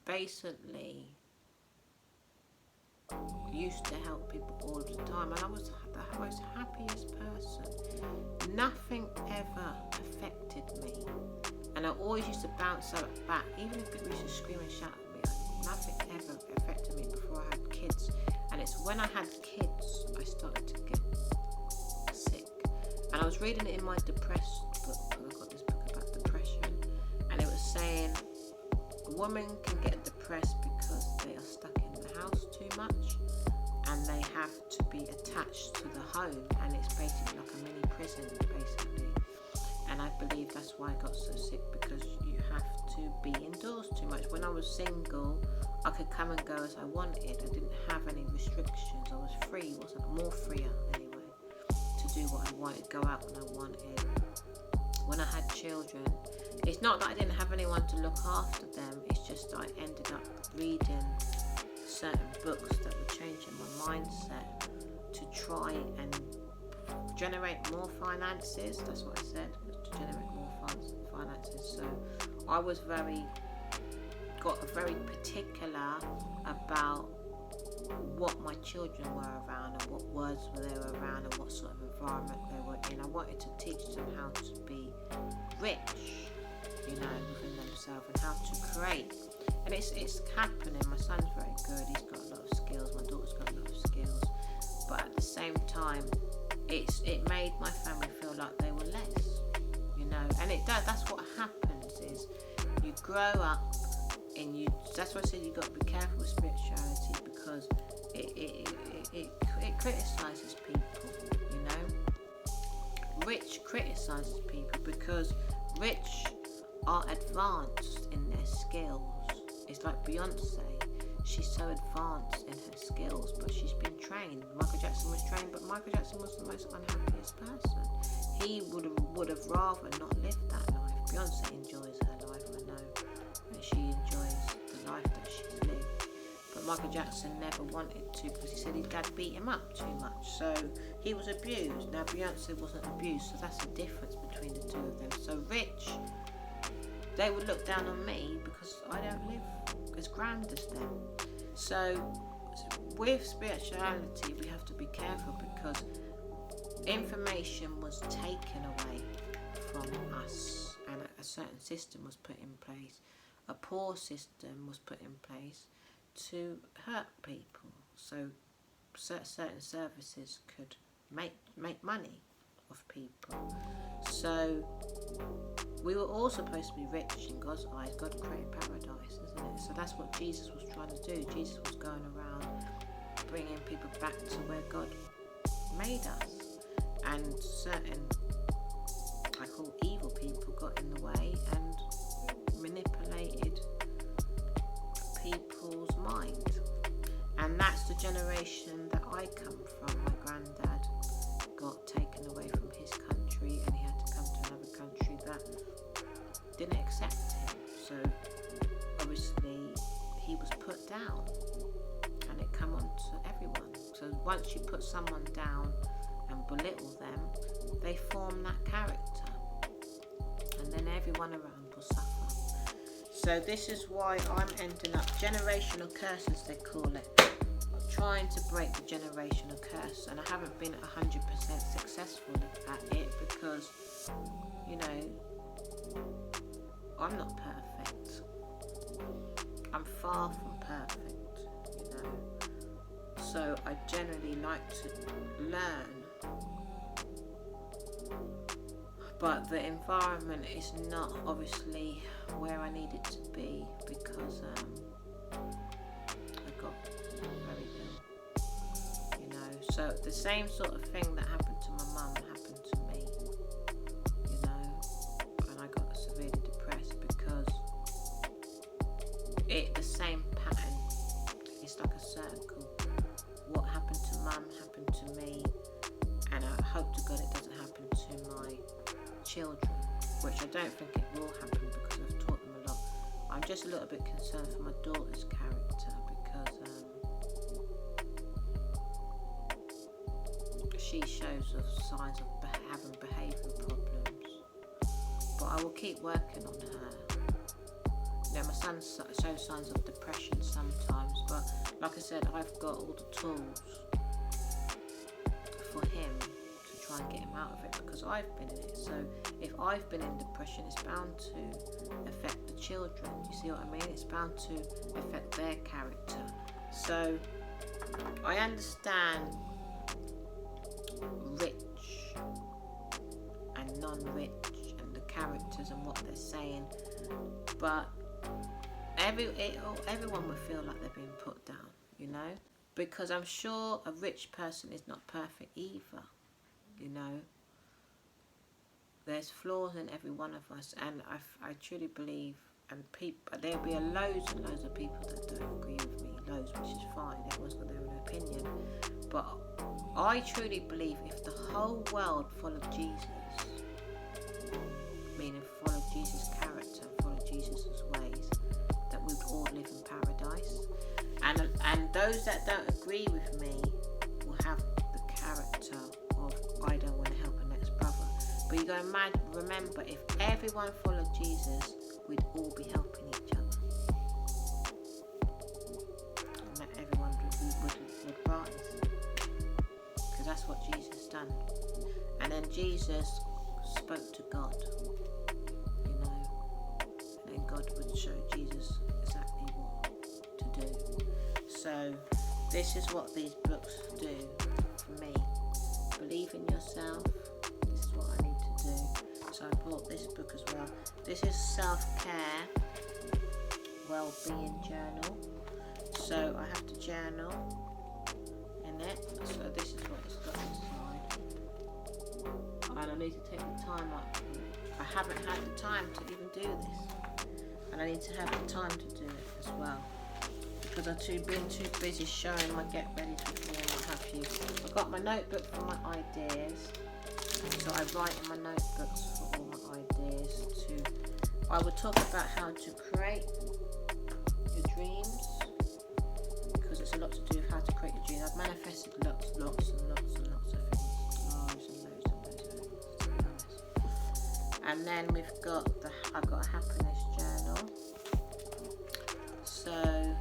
basically used to help people all the time, and I was the most happiest person. Nothing ever affected me, and I always used to bounce back, even if people used to scream and shout at me. Nothing ever affected me before I had kids, and it's when I had kids I started to get sick. And I was reading it in my depressed book, because I got this book about depression, and it was saying women can get depressed because they are stuck in the house too much, and they have to be attached to the home, and it's basically like a mini prison basically. And I believe that's why I got so sick, because you have to be indoors too much. When I was single, I could come and go as I wanted. I didn't have any restrictions. I was free, wasn't more freer anyway, to do what I wanted, go out when I wanted. When I had children, it's not that I didn't have anyone to look after them, it's just that I ended up reading certain books that were changing my mindset to try and generate more finances. That's what I said, to generate more finances. So I was got very particular about what my children were around and what words they were around and what sort of environment they were in. I wanted to teach them how to be rich, within themselves, and how to create. And it's happening. My son's very it made my family feel like they were less, you know. And it does. That's what happens. Is you grow up and you. That's why I said you got to be careful with spirituality, because it criticizes people, you know. Rich criticizes people because rich are advanced in their skills. It's like Beyonce. She's so advanced in her skills, but she's been trained. Michael Jackson was trained, but Michael Jackson was the most unhappiest person. He would have rather not lived that life. Beyonce enjoys her life, I know, and she enjoys the life that she's lived. But Michael Jackson never wanted to, because he said his dad beat him up too much, so he was abused. Now Beyonce wasn't abused, so that's the difference between the two of them. So rich, they would look down on me because I don't live as grand as them. So with spirituality, we have to be careful, because information was taken away from us, and a certain system was put in place. A poor system was put in place to hurt people, so certain services could make money off people. So we were all supposed to be rich in God's eyes. God created paradise, isn't it? So that's what Jesus was trying to do. Jesus was going around bringing people back to where God made us. And certain, I call evil people, got in the way and manipulated people's minds. And that's the generation that I come from. My granddad got taken away from his country, and he had to come to another country that didn't accept him. So obviously he was put down, and it come on to everyone. So once you put someone down and belittle them, they form that character, and then everyone around will suffer. So this is why I'm ending up generational curses, they call it, trying to break the generational curse. And I haven't been 100% successful at it, because, you know, I'm not perfect. I'm far from perfect, you know. So I generally like to learn, but the environment is not obviously where I need it to be, because I got very ill, you know. So the same sort of thing that happened to my mum happened to me, you know, and I got severely depressed because the same pattern, it's like a circle. What happened to mum happened to me, and I hope to God it doesn't happen to my children, which I don't think it will happen, because I've taught them a lot. I'm just a little bit concerned for my daughter's character, because she shows signs of having behavioural problems, but I will keep working on her. You know, my son shows signs of depression sometimes, but like I said, I've got all the tools for him to try and get him out of it, because I've been in it. So if I've been in depression, it's bound to affect the children. You see what I mean? It's bound to affect their character. So I understand rich and non-rich and the characters and what they're saying, but everyone would feel like they're being put down, you know, because I'm sure a rich person is not perfect either, you know. There's flaws in every one of us, and I truly believe, and there'll be loads and loads of people that don't agree with me, loads, which is fine, everyone's got their own opinion, but I truly believe if the whole world followed Jesus, meaning followed Jesus' character, followed Jesus' ways, that we would all live in paradise. And those that don't agree with me will have the character of, I don't want to help the next brother. But you gotta remember, if everyone followed Jesus, we'd all be helping each other, and that everyone would rise, because that's what Jesus done. And then Jesus spoke to God, you know, and then God would show Jesus exactly what to do. So this is what these books do for me, believe in yourself. This is what I need to do. So I bought this book as well. This is self-care, well-being journal. So I have to journal in it. So this is what it's got inside. And I need to take the time up. I haven't had the time to even do this. And I need to have the time to do it as well. Because I've been too busy showing my get ready with me and what have you. I've got my notebook for my ideas. So I write in my notebooks for all my ideas. I will talk about how to create your dreams. Because it's a lot to do with how to create your dreams. I've manifested lots and lots of things. Loads and loads of things. And then I've got a happiness journal. So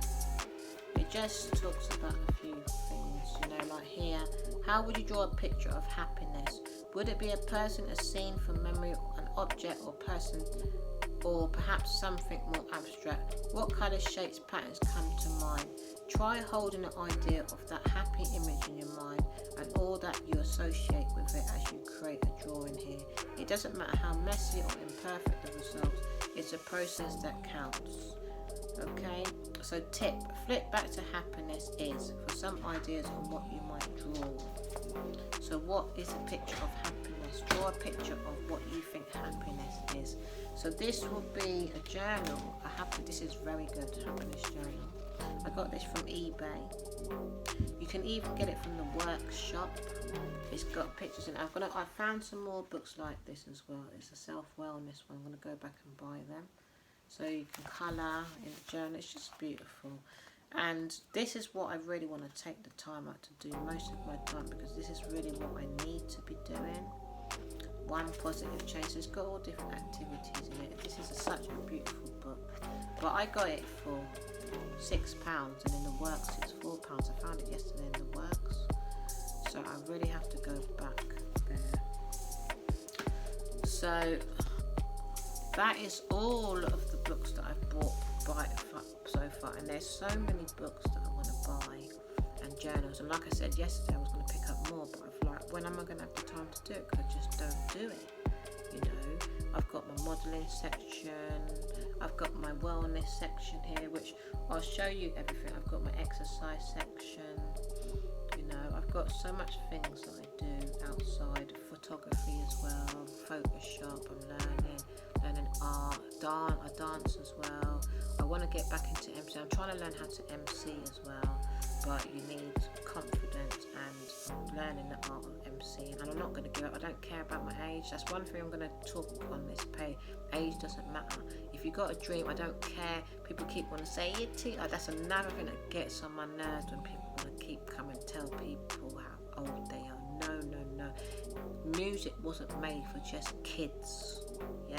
it just talks about a few things, like here. How would you draw a picture of happiness? Would it be a person, a scene from memory, an object or person, or perhaps something more abstract? What colours, shapes, patterns come to mind? Try holding an idea of that happy image in your mind and all that you associate with it as you create a drawing here. It doesn't matter how messy or imperfect the results, it's a process that counts. Okay, so tip, flip back to happiness is for some ideas on what you might draw. So what is a picture of happiness? Draw a picture of what you think happiness is. So this will be a journal. This is very good, happiness journal. I got this from eBay. You can even get it from the workshop. It's got pictures in it. I found some more books like this as well. It's a self-wellness one. I'm going to go back and buy them. So you can colour in the journal. It's just beautiful. And this is what I really want to take the time out to do most of my time, because this is really what I need to be doing. One positive change. So it's got all different activities in it. This is such a beautiful book. But I got it for £6, and in the works it's £4. I found it yesterday in the works. So I really have to go back there. So that is all of the books that I've bought so far, and there's so many books that I want to buy and journals. And like I said yesterday, I was going to pick up more, but I've when am I going to have the time to do it? Because I just don't do it. I've got my modelling section, I've got my wellness section here, which I'll show you everything. I've got my exercise section. I've got so much things that I do outside, photography as well, Photoshop. I'm learning art, I dance as well. I want to get back into MC. I'm trying to learn how to MC as well, but you need confidence, and I'm learning the art of MC, and I'm not going to give up. I don't care about my age. That's one thing I'm going to talk on this page. Age doesn't matter. If you got a dream, I don't care. People keep wanting to say it. That's another thing that gets on my nerves, when people want to keep coming and tell people how old they are. No. Music wasn't made for just kids. Yeah,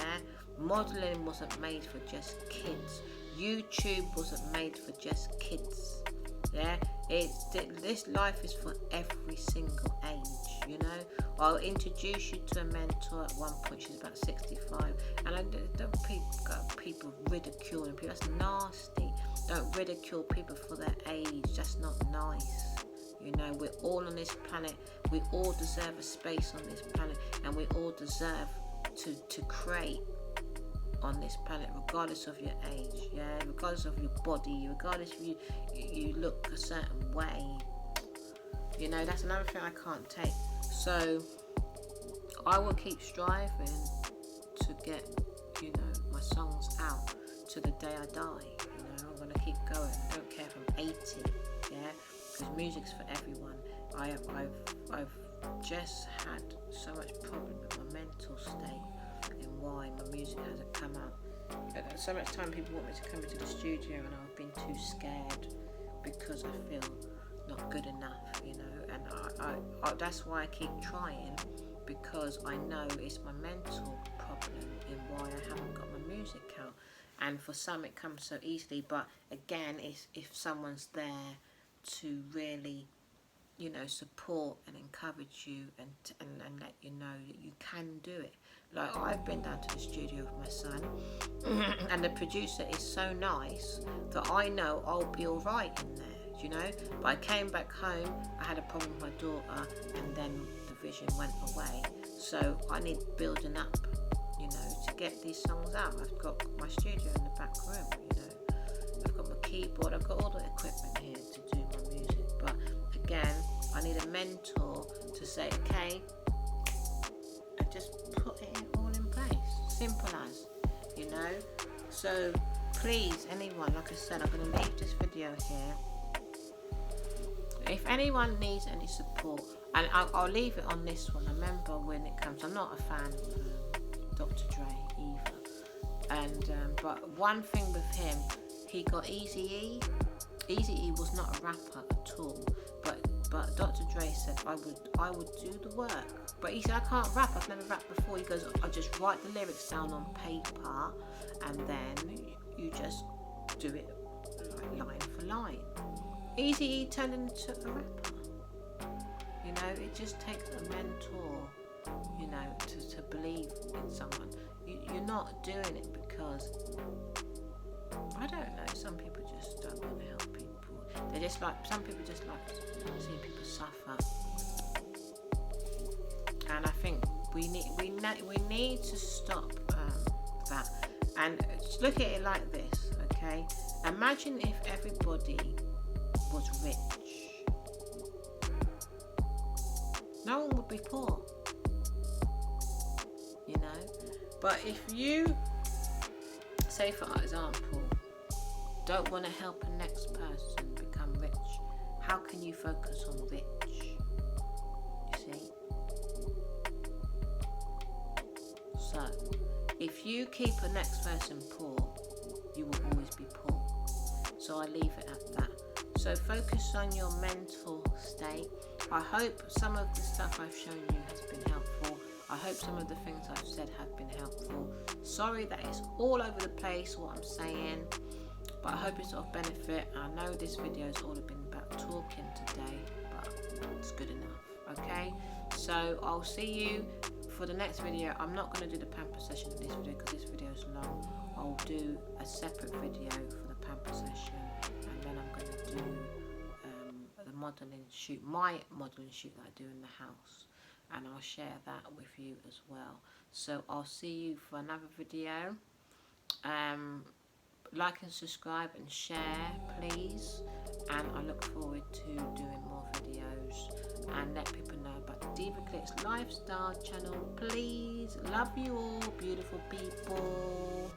modelling wasn't made for just kids. YouTube wasn't made for just kids. Yeah, this life is for every single age. I'll introduce you to a mentor. At one point she's about 65, and I don't people ridiculing people. That's nasty. Don't ridicule people for their age. That's not nice. We're all on this planet. We all deserve a space on this planet, and we all deserve to create on this planet, regardless of your age, regardless of your body, regardless if you look a certain way. That's another thing I can't take. So I will keep striving to get my songs out to the day I die. I'm going to keep going. I don't care if I'm 80, because music's for everyone. I've just had so much problem with my mental state and why my music hasn't come out. So much time people want me to come into the studio, and I've been too scared because I feel not good enough, and I that's why I keep trying, because I know it's my mental problem in why I haven't got my music out. And for some it comes so easily, but again, it's if someone's there to really support and encourage you and let you know that you can do it. Like, I've been down to the studio with my son and the producer is so nice that I know I'll be alright in there, but I came back home, I had a problem with my daughter, and then the vision went away. So I need building up, you know, to get these songs out. I've got my studio in the back room, you know. I've got my keyboard, I've got all the equipment here to do my music. But again, I need a mentor to say, okay, and just put it all in place. Simple as, you know. So please, anyone, like I said, I'm going to leave this video here. If anyone needs any support, and I'll leave it on this one. I remember when it comes, I'm not a fan of Dr. Dre either. And but one thing with him, he got Eazy-E. Eazy-E was not a rapper at all. But Dr. Dre said I would do the work. But he said, I can't rap. I've never rapped before. He goes, I just write the lyrics down on paper, and then you just do it like line for line. Eazy-E turned into a rapper. You know, it just takes a mentor, you know, to believe in someone. You're not doing it because, I don't know, some people just don't want to help people. They just like, some people just like seeing people suffer. And I think we need to stop that. And just look at it like this, okay? Imagine if everybody was rich. No one would be poor, you know. But if you, say for example, don't want to help the next person become rich, how can you focus on rich? You see? So, if you keep the next person poor, you will always be poor. So I leave it at that. So focus on your mental state. I hope some of the stuff I've shown you has been helpful. I hope some of the things I've said have been helpful. Sorry that it's all over the place what I'm saying, but I hope it's of benefit. I know this video has all been about talking today, but it's good enough, okay? So I'll see you for the next video. I'm not going to do the pamper session in this video because this video is long. I'll do a separate video for the pamper session, and then I'm going to do the modelling shoot, my modelling shoot that I do in the house, and I'll share that with you as well. So I'll see you for another video. Like and subscribe and share, please, and I look forward to doing more videos and let people know about the Diva Clicks lifestyle channel. Please, love you all, beautiful people.